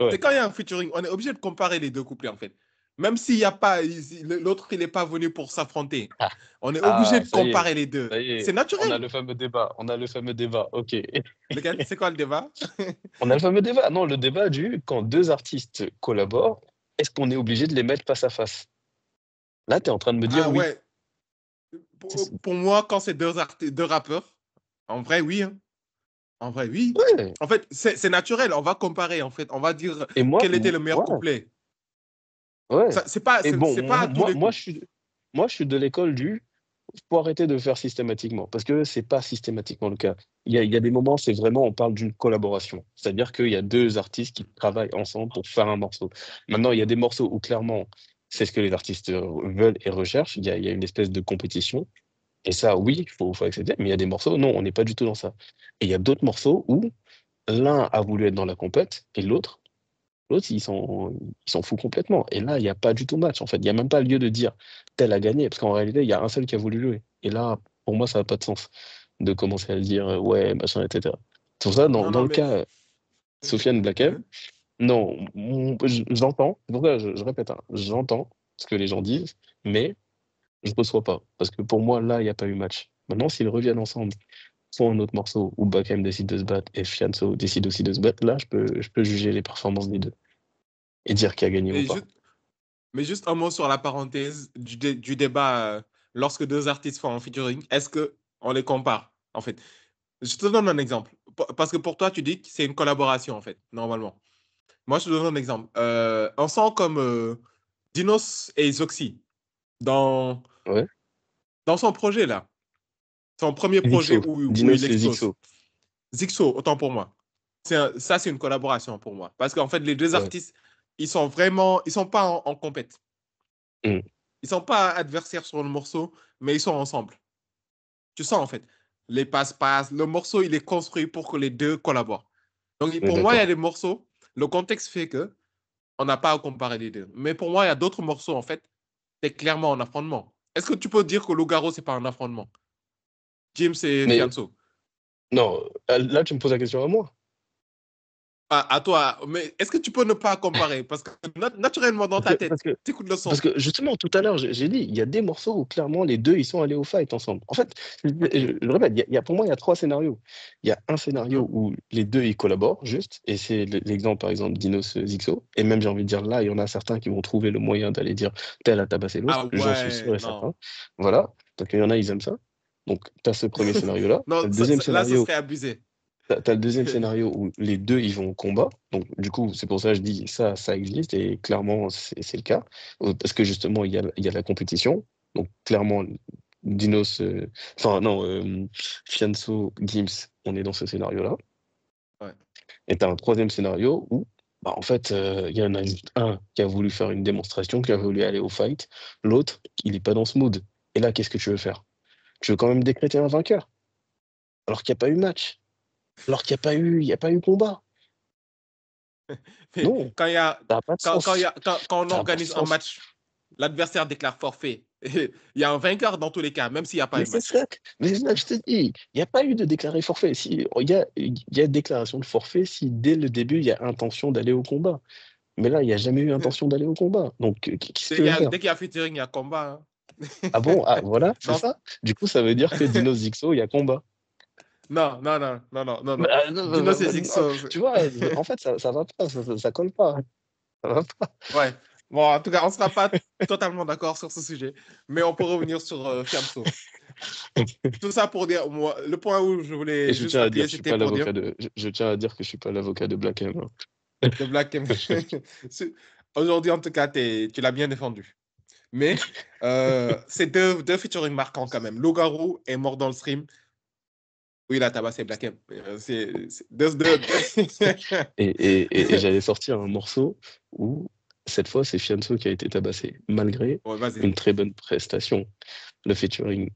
Ouais. c'est quand il y a un featuring, on est obligé de comparer les deux couplets, en fait. Même s'il n'y a pas, l'autre, il n'est pas venu pour s'affronter. Ah, On est obligé ah, de ça y est. comparer les deux. Ça y C'est est. On a naturel. le fameux débat. On a le fameux débat. OK. Lequel? C'est quoi le débat? On a le fameux débat. Non, le débat du quand deux artistes collaborent, est-ce qu'on est obligé de les mettre face à face? Là, tu es en train de me dire Ah oui. ouais. Pour moi, quand c'est deux rappeurs, en vrai, oui, hein. En vrai, oui. Ouais. En fait, c'est naturel. On va comparer, en fait. On va dire Et moi, quel était le meilleur ouais. couplet. Ouais. Ça, c'est pas, Et c'est, bon, c'est pas à tous les coups. moi, je suis de l'école du faut arrêter de le faire systématiquement, parce que c'est pas systématiquement le cas. Il y a des moments, c'est vraiment, on parle d'une collaboration. C'est-à-dire qu'il y a deux artistes qui travaillent ensemble pour faire un morceau. Maintenant, il y a des morceaux où clairement, c'est ce que les artistes veulent et recherchent. Il y a une espèce de compétition. Et ça, oui, faut accepter. Mais il y a des morceaux, non, on n'est pas du tout dans ça. Et il y a d'autres morceaux où l'un a voulu être dans la compète et l'autre, ils s'en fout complètement. Et là, il n'y a pas du tout match, en fait. Il n'y a même pas lieu de dire tel a gagné, parce qu'en réalité, il y a un seul qui a voulu jouer. Et là, pour moi, ça n'a pas de sens de commencer à dire ouais, machin, etc. C'est pour ça, Non, dans non, le mais. cas Sofiane Blakem, Mhm. non, j'entends, c'est pour ça, je répète, hein, j'entends ce que les gens disent, mais je ne reçois pas. Parce que pour moi, là, il n'y a pas eu match. Maintenant, s'ils reviennent ensemble, soit un autre morceau, où Bakem décide de se battre et Fianso décide aussi de se battre, là, je peux juger les performances des deux et dire qui a gagné ou Mais pas. juste, mais juste un mot sur la parenthèse du débat lorsque deux artistes font un featuring. Est-ce que on les compare, en fait? Je te donne un exemple. Parce que pour toi, tu dis que c'est une collaboration, en fait, normalement. Moi, je te donne un exemple. Un son comme Dinos et Zoxy, dans, Ouais. dans son projet, là, son premier projet Zixo. où Dinos il c'est explose. Zixo. Zixo, autant pour moi. Ça, c'est une collaboration pour moi. Parce qu'en fait, les deux Ouais. artistes, ils sont pas en compète. Mm. Ils sont pas adversaires sur le morceau, mais ils sont ensemble. Tu sens, en fait, les passe-passe. Le morceau, il est construit pour que les deux collaborent. Donc, On est pour moi, il y a d'accord. des morceaux, le contexte fait que on n'a pas à comparer les deux. Mais pour moi, il y a d'autres morceaux, en fait, c'est clairement un affrontement. Est-ce que tu peux dire que Lugaro, c'est pas un affrontement? James et Mais Fianso. non, là, tu me poses la question à moi. À toi, mais est-ce que tu peux ne pas comparer? Parce que naturellement, dans Parce que, ta parce tête, que, tu écoutes le parce son. que justement, tout à l'heure, j'ai dit, il y a des morceaux où clairement les deux, ils sont allés au fight ensemble. En fait, OK. je répète, pour moi, il y a trois scénarios. Il y a un scénario Mhm. où les deux, ils collaborent, juste, et c'est l'exemple, par exemple, d'Inos Zixo. Et même, j'ai envie de dire, là, il y en a certains qui vont trouver le moyen d'aller dire tel a tabassé l'autre. Ah J'en suis ouais, sûr et non. certain. Voilà. Parce qu'il y en a, ils aiment ça. Donc, tu as ce premier scénario-là. Non, Le deuxième là, ce scénario, serait abusé. t'as le deuxième scénario où les deux ils vont au combat. Donc, du coup, c'est pour ça que je dis ça existe et clairement, c'est le cas. Parce que justement, il y a la compétition. Donc, clairement, Dinos, enfin, non, Fianso, Gims, on est dans ce scénario-là. Ouais. Et t'as un troisième scénario où, bah, en fait, il y en a juste un qui a voulu faire une démonstration, qui a voulu aller au fight. L'autre, il n'est pas dans ce mood. Et là, qu'est-ce que tu veux faire? Tu veux quand même décréter un vainqueur, alors qu'il n'y a pas eu match, alors il y a pas eu combat. Mais Non. quand il y a, Ça n'a pas de quand il y sens. a, quand on Ça n'a pas de organise un sens. match, l'adversaire déclare forfait. Il y a un vainqueur dans tous les cas, même s'il n'y a pas Mais un c'est match. ça, mais c'est ça que je te dis. Il n'y a pas eu de déclaré forfait. Si, il y a déclaration de forfait si dès le début, il y a intention d'aller au combat. Mais là, il n'y a jamais eu intention d'aller au combat. Donc, qu'est-ce que tu veux faire? Dès qu'il y a featuring, il y a combat. Hein. Ah bon? Ah, voilà, c'est Non, ça? Du coup, ça veut dire que Dino Zixo, il y a combat. non, non, non, non, non, non, Bah, non. non, Dino, c'est non, Zigso. tu vois, en fait, ça va pas, ça colle pas. Ça va pas. Ouais. Bon, en tout cas, on ne sera pas totalement d'accord sur ce sujet, mais on peut revenir sur Fianso. Tout ça pour dire, moi, le point où je Et voulais je juste tiens à dire, appuyer, je suis c'était pas pour dire l'avocat de, je tiens à dire que je suis pas l'avocat de Black M. de Black M. Aujourd'hui, en tout cas, tu l'as bien défendu. Mais c'est deux featuring marquants quand même. Loup-garou est mort dans le stream. Oui, il a tabassé Black M. Et j'allais sortir un morceau où, cette fois, c'est Fianso qui a été tabassé, malgré Ouais, vas-y. une très bonne prestation. Le featuring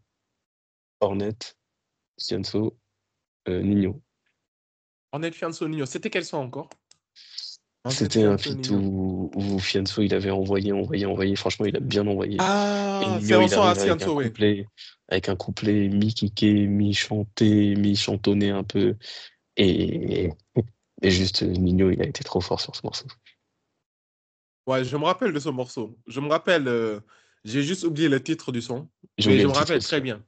Hornet, Fianso, Nino. Ornette Fianso Nino. C'était quel son encore? Ornette C'était un Fianso feat Nino. où Fianso, il avait envoyé. Franchement, il a bien envoyé. Et Ah, c'est Nino, un il son à arrive Fianso, oui. avec un couplet mi-kické, mi-chanté, mi-chantonné un peu. Et, et juste, Nino, il a été trop fort sur ce morceau. Ouais, je me rappelle de ce morceau. Je me rappelle, j'ai juste oublié le titre du son, J'ai mais oublié je le me titre rappelle aussi. très bien.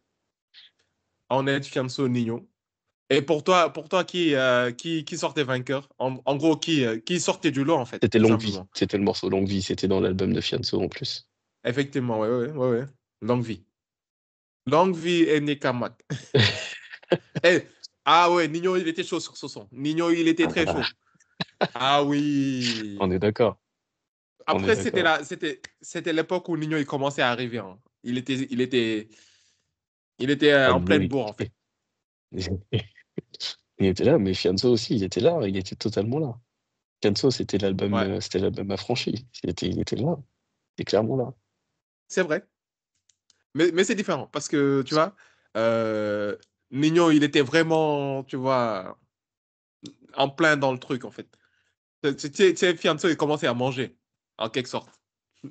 Ornette Fianso Nino. Et pour toi qui sortait vainqueur? En gros, qui sortait du lot, en fait, C'était tout Longue Vie. simplement. C'était le morceau Longue Vie. C'était dans l'album de Fianso en plus. Effectivement, ouais, ouais, ouais, ouais. Longue vie. Longue vie et Nekamak. Eh, ah ouais, Nino, il était chaud sur ce son. Nino, il était Ah, très voilà. chaud. Ah oui. On est d'accord. On est Après, d'accord. c'était l'époque où Nino, il commençait à arriver. Hein. Il était Ah, en Nino, pleine bourre, en fait. il était là, mais Fianso aussi, il était là. Il était totalement là. Fianso, Ouais, c'était l'album Affranchi. Il était là. Il est clairement là. c'est vrai. Mais c'est différent parce que, tu vois, euh, Nino, il était vraiment, tu vois, en plein dans le truc, en fait. Tu sais, Fianso, il commençait à manger, en quelque sorte.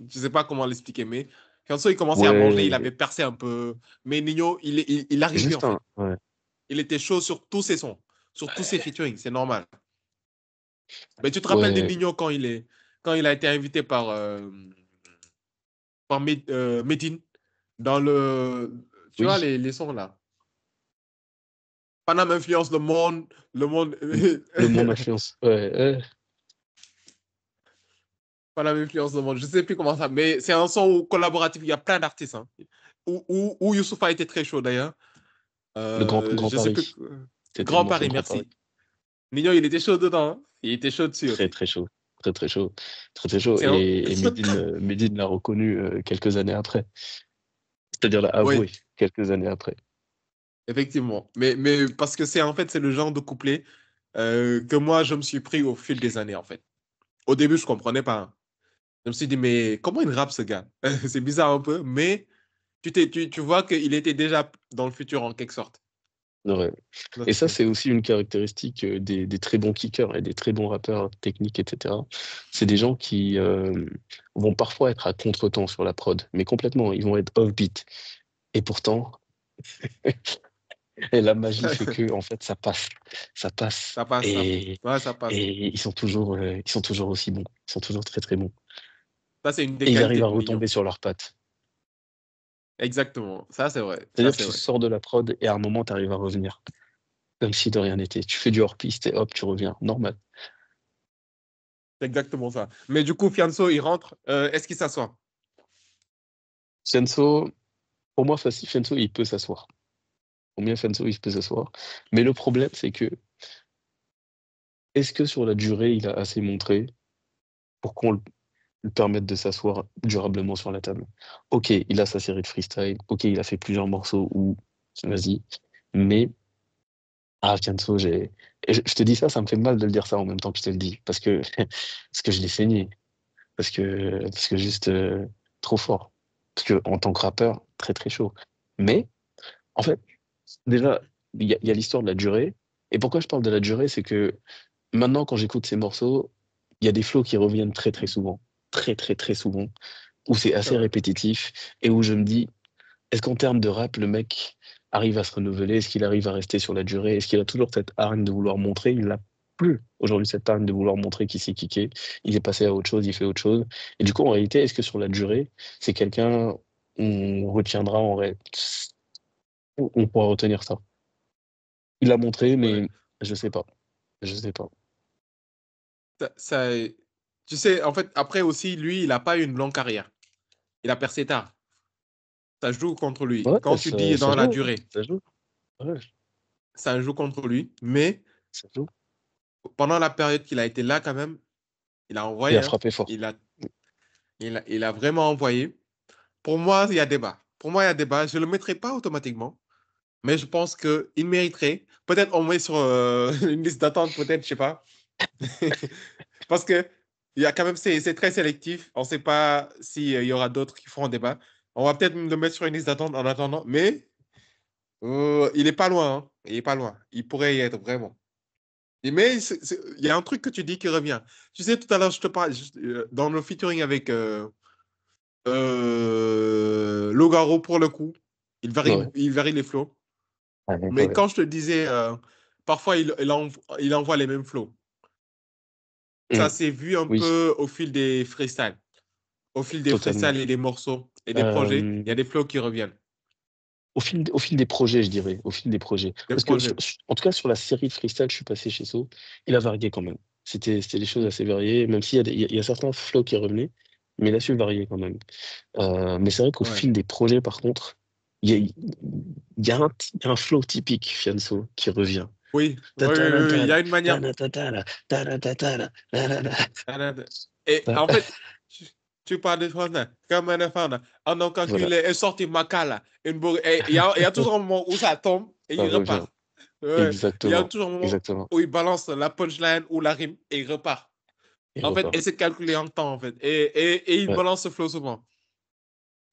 Je sais pas comment l'expliquer, mais Fianso, il commençait à manger, il Ouais, avait percé un peu. Mais Nino, il arrivait, en juste fait. ouais. Il était chaud sur tous ses sons, sur tous ses featuring, c'est normal. Mais tu te rappelles de Ouais, Nino quand il a été invité par Medine dans tu vois, oui, les sons là. Paname influence le monde, le monde influence. Ouais, Paname influence le monde. Je sais plus comment ça, mais c'est un son collaboratif. Il y a plein d'artistes. Hein. Où Youssoupha était très chaud d'ailleurs. le Grand Je sais plus. Paris. C'était le Grand morceau Paris, Grand Paris. merci. Nino, il était chaud dedans. Hein. Il était chaud dessus Très, aussi. très chaud. Très, très chaud. Très, très chaud. C'est un... Et Medine l'a reconnu quelques années après. C'est-à-dire l'a avoué Oui, quelques années après. effectivement. Mais parce que en fait, c'est le genre de couplet que moi, je me suis pris au fil des années, en fait. Au début, je comprenais pas. Hein. Je me suis dit, mais comment il rappe ce gars? C'est bizarre un peu, mais tu vois qu'il était déjà dans le futur en quelque sorte. Ouais. Dans Et ce ça, sens. c'est aussi une caractéristique des très bons kickers et des très bons rappeurs techniques, etc. C'est des gens qui vont parfois être à contretemps sur la prod, mais complètement, ils vont être off-beat. Et pourtant, et la magie fait que, en fait, ça passe. Ça passe. Ça passe, ouais, ça passe. Et ils sont toujours aussi bons. Ils sont toujours très, très bons. Ça, c'est une des Et ils qualités arrivent à de Nino. retomber sur leurs pattes. Exactement. Ça, c'est vrai. Ça, C'est-à-dire que c'est tu vrai. sors de la prod et à un moment, tu arrives à revenir. Comme si de rien n'était. Tu fais du hors-piste et hop, tu reviens. Normal. C'est exactement ça. Mais du coup, Fianso, il rentre. Est-ce qu'il s'assoit? Fianso, pour moi, Fianso, il peut s'asseoir. Pour moi, Fianso, il peut s'asseoir. Mais le problème, c'est que, est-ce que sur la durée, il a assez montré pour qu'on lui permette de s'asseoir durablement sur la table? Ok, il a sa série de freestyle. Ok, il a fait plusieurs morceaux où, vas-y. Mais, Fianso, et je te dis ça, ça me fait mal de le dire ça en même temps que je te le dis. Parce que je l'ai saigné. Parce que juste, trop fort. Parce que, en tant que rappeur, très, très chaud. Mais, en fait, déjà, il y a l'histoire de la durée. Et pourquoi je parle de la durée, c'est que maintenant, quand j'écoute ces morceaux, il y a des flows qui reviennent très, très souvent. Très, très, très souvent. où c'est C'est assez vrai. répétitif et où je me dis, est-ce qu'en termes de rap, le mec arrive à se renouveler? Est-ce qu'il arrive à rester sur la durée? Est-ce qu'il a toujours cette hargne de vouloir montrer? Il n'a plus aujourd'hui cette hargne de vouloir montrer qu'il s'est kické. Il est passé à autre chose, il fait autre chose. Et du coup, en réalité, est-ce que sur la durée, c'est quelqu'un, on retiendra on pourra retenir ça? Il l'a montré, Ouais. mais je sais pas. Je sais pas. Ça, tu sais, en fait, après aussi, lui, il n'a pas eu une longue carrière. Il a percé tard. Ça joue contre lui. Ouais, Quand tu dis ça dans la joue, hein. durée, Ça joue. Ouais, ça joue contre lui. Mais ça joue. pendant la période qu'il a été là, quand même, il a Il envoyé. a Hein. frappé fort. Il a vraiment envoyé. Pour moi, il y a débat. Pour moi, il y a débat. Je ne le mettrai pas automatiquement. Mais je pense qu'il mériterait. Peut-être on met sur une liste d'attente, peut-être, je sais pas. Parce que il y a quand même, c'est très sélectif. On ne sait pas s'il y aura d'autres qui feront débat. On va peut-être le mettre sur une liste d'attente en attendant. Mais il est pas loin. Hein. Il est pas loin. Il pourrait y être vraiment. Mais il y a un truc que tu dis qui revient. Tu sais, tout à l'heure, je te parle dans le featuring avec Logaro pour le coup. Ouais. Il varie les flows. Ouais, Mais ouais. quand je te disais, parfois, il envoie les mêmes flows. Ça Mm. s'est vu un Oui, peu au fil des freestyles. Au fil des totalement. freestyles et des morceaux et des projets, Euh, il y a des flows qui reviennent. au fil des projets, je dirais, au fil des projets. Des Parce que, projets. en tout cas, sur la série de freestyle, je suis passé chez So, il a varié quand même. C'était des choses assez variées, même s'il y a, il y a certains flows qui revenaient, mais il a su varier quand même. Mais c'est vrai qu'au Ouais. fil des projets, par contre, il y a, il y a un flow typique Fianso qui revient. Oui, oui, oui, oui, oui, il y Ta-ta-la-ta-la, a une manière. ta-la-ta-ta-la, ta-la-ta-ta-la, la-la-la. Et Ça, en fait, tu, tu parles de français. Comme un enfant, on a voilà, calculé et sorti Makala. Et il y a toujours un moment où ça tombe et ça il revient. repart. Ouais. Il y a Exactement, toujours un moment exactement. où il balance la punchline ou la rime et il repart. Il En fait, et repart. c'est calculé en temps, en fait. Et il Ouais. balance ce flow souvent.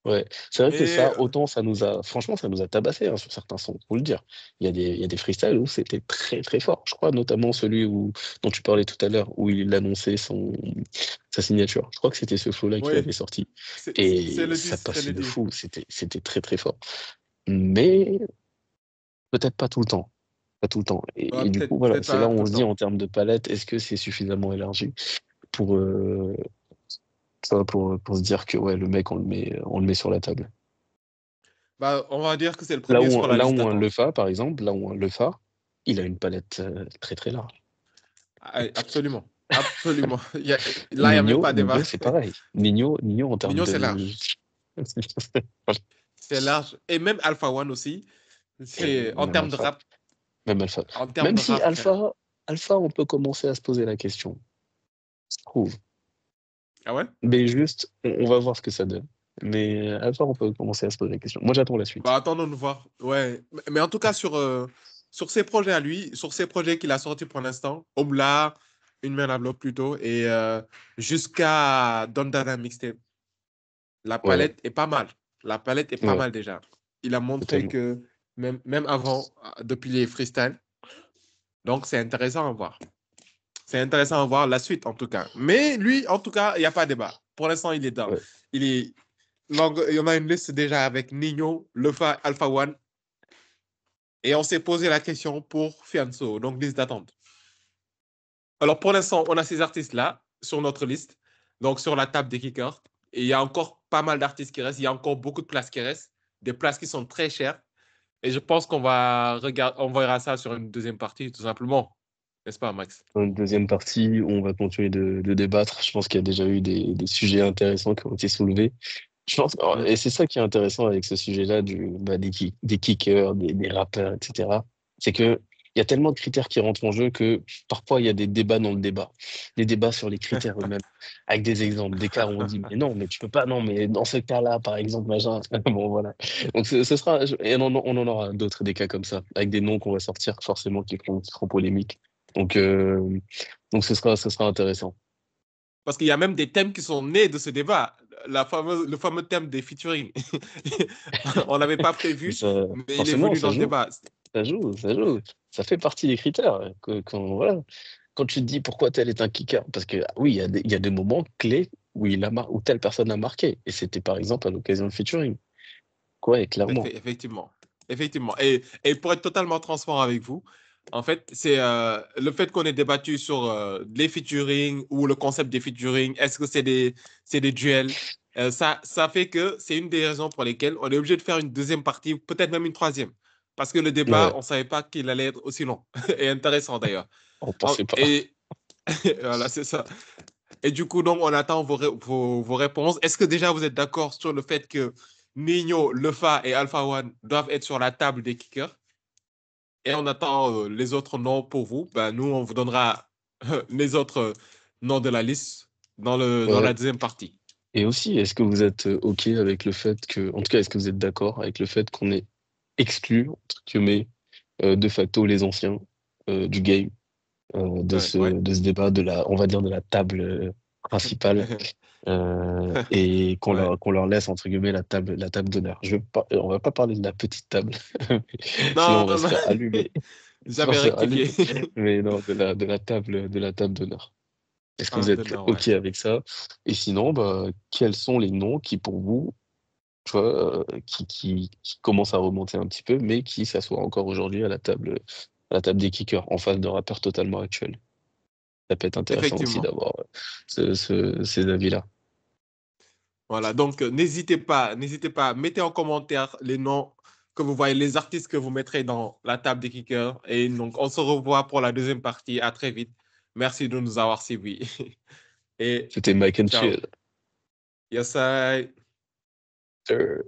Ouais, c'est vrai que Mais ça, autant ça nous a, franchement, ça nous a tabassé hein, sur certains sons, faut le dire. Il y a des freestyles où c'était très très fort. Je crois notamment celui où, dont tu parlais tout à l'heure, où il annonçait sa signature. Je crois que c'était ce flow-là qu'il oui, avait sorti. c'est Et le ça 10, c'est passait le de 10. fou. C'était très très fort. Mais peut-être pas tout le temps. Pas tout le temps. Ouais, Et du coup, voilà, peut-être c'est là pas où tout on le se dit temps. en termes de palette, est-ce que c'est suffisamment élargi pour, pour se dire que ouais, le mec, on le met sur la table. Bah, on va dire que c'est le premier sur la Là liste où un d'attente. Lefa, par exemple, là où un Lefa, il a une palette très très large. Ah, absolument. Absolument. Là, il n'y a même pas de débat. Nino, c'est pareil. Nino en termes Nino, c'est de... large. C'est large. Et même Alpha One aussi. C'est en Même termes de Alpha. rap. Même Alpha. En termes Même de si rap, frère. Alpha, on peut commencer à se poser la question, je trouve. Ah ouais? Mais juste, on va voir ce que ça donne. Mais Alpha, on peut commencer à se poser la question. Moi, j'attends la Bah, suite. attendons de voir. Ouais. Mais en tout cas, sur ses projets à lui, sur ses projets qu'il a sortis pour l'instant, Omla, Une main à bloc plutôt, et jusqu'à Don Dada Mixtape. La Ouais, palette est pas mal. La palette est pas ouais, mal déjà. Il a montré totalement. que même avant, depuis les freestyles, donc c'est intéressant à voir. C'est intéressant à voir la suite en tout cas. Mais lui, en tout cas, il n'y a pas de débat. Pour l'instant, il est dans. Ouais. Il est. Donc, il y en a une liste déjà avec Nino, Lefa, Alpha One. Et on s'est posé la question pour Fianso, donc liste d'attente. Alors pour l'instant, on a ces artistes-là sur notre liste, donc sur la table des kickers. Et il y a encore pas mal d'artistes qui restent. Il y a encore beaucoup de places qui restent, des places qui sont très chères. Et je pense qu'on va regarder, on verra ça sur une deuxième partie, tout simplement. N'est-ce pas, Max? Dans une deuxième partie, on va continuer de débattre. Je pense qu'il y a déjà eu des sujets intéressants qui ont été soulevés. Je pense, Mm. et c'est ça qui est intéressant avec ce sujet-là des kickers, des rappeurs, etc. C'est que il y a tellement de critères qui rentrent en jeu que parfois il y a des débats dans le débat, des débats sur les critères eux-mêmes, avec des exemples, des cas où on dit mais non, mais tu peux pas, non, mais dans ce cas-là, par exemple, machin. Bon voilà. Donc ce sera, et on en aura d'autres des cas comme ça, avec des noms qu'on va sortir forcément qui feront polémique. Donc donc ce sera intéressant. Parce qu'il y a même des thèmes qui sont nés de ce débat. Le fameux thème des featuring. On n'avait pas prévu, Ça, mais il est forcément, venu ça dans le joue. débat. Ça joue, ça joue. Ça fait partie des critères. Quand, voilà. Quand tu te dis pourquoi tel est un kicker, parce que ah oui, il y a des moments clés où telle personne a marqué. Et c'était par exemple à l'occasion de featuring. Quoi, et clairement. Effectivement. Effectivement. Et pour être totalement transparent avec vous, en fait, c'est le fait qu'on ait débattu sur les featuring ou le concept des featuring, est-ce que c'est des duels? Ça fait que c'est une des raisons pour lesquelles on est obligé de faire une deuxième partie, peut-être même une troisième. Parce que le débat, Ouais, on ne savait pas qu'il allait être aussi long et intéressant d'ailleurs. on pensait pas. Et voilà, c'est ça. Et du coup, donc, on attend vos réponses. Est-ce que déjà vous êtes d'accord sur le fait que Nino, Lefa et Alpha One doivent être sur la table des kickers? Et on attend les autres noms pour vous. Ben, nous, on vous donnera les autres noms de la liste dans Ouais. la deuxième partie. Et aussi, est-ce que vous êtes OK avec le fait que, en tout cas, est-ce que vous êtes d'accord avec le fait qu'on ait exclu, entre guillemets, de facto les anciens du game Ouais, ouais. de ce débat on va dire de la table principale et Ouais. qu'on leur laisse entre guillemets la table d'honneur. Je veux pas, on va pas parler de la petite table, sinon on Non, va se non, faire allumer. Sinon on va j'avais se faire rectifié. allumer. Mais non, de la table d'honneur. Est-ce que vous Ah, êtes d'honneur, ouais. OK avec ça? Et sinon, bah, quels sont les noms qui pour vous, tu vois, qui commencent à remonter un petit peu, mais qui s'assoient encore aujourd'hui à la table des kickers en face de rappeurs totalement actuels? Ça peut être intéressant aussi Effectivement. d'avoir ces avis-là. Voilà, donc n'hésitez pas, mettez en commentaire les noms que vous voyez, les artistes que vous mettrez dans la table des kickers. Et donc, on se revoit pour la deuxième partie. À très vite. Merci de nous avoir suivis. Et C'était Mike and ciao. Chill. Yes, I. Sir.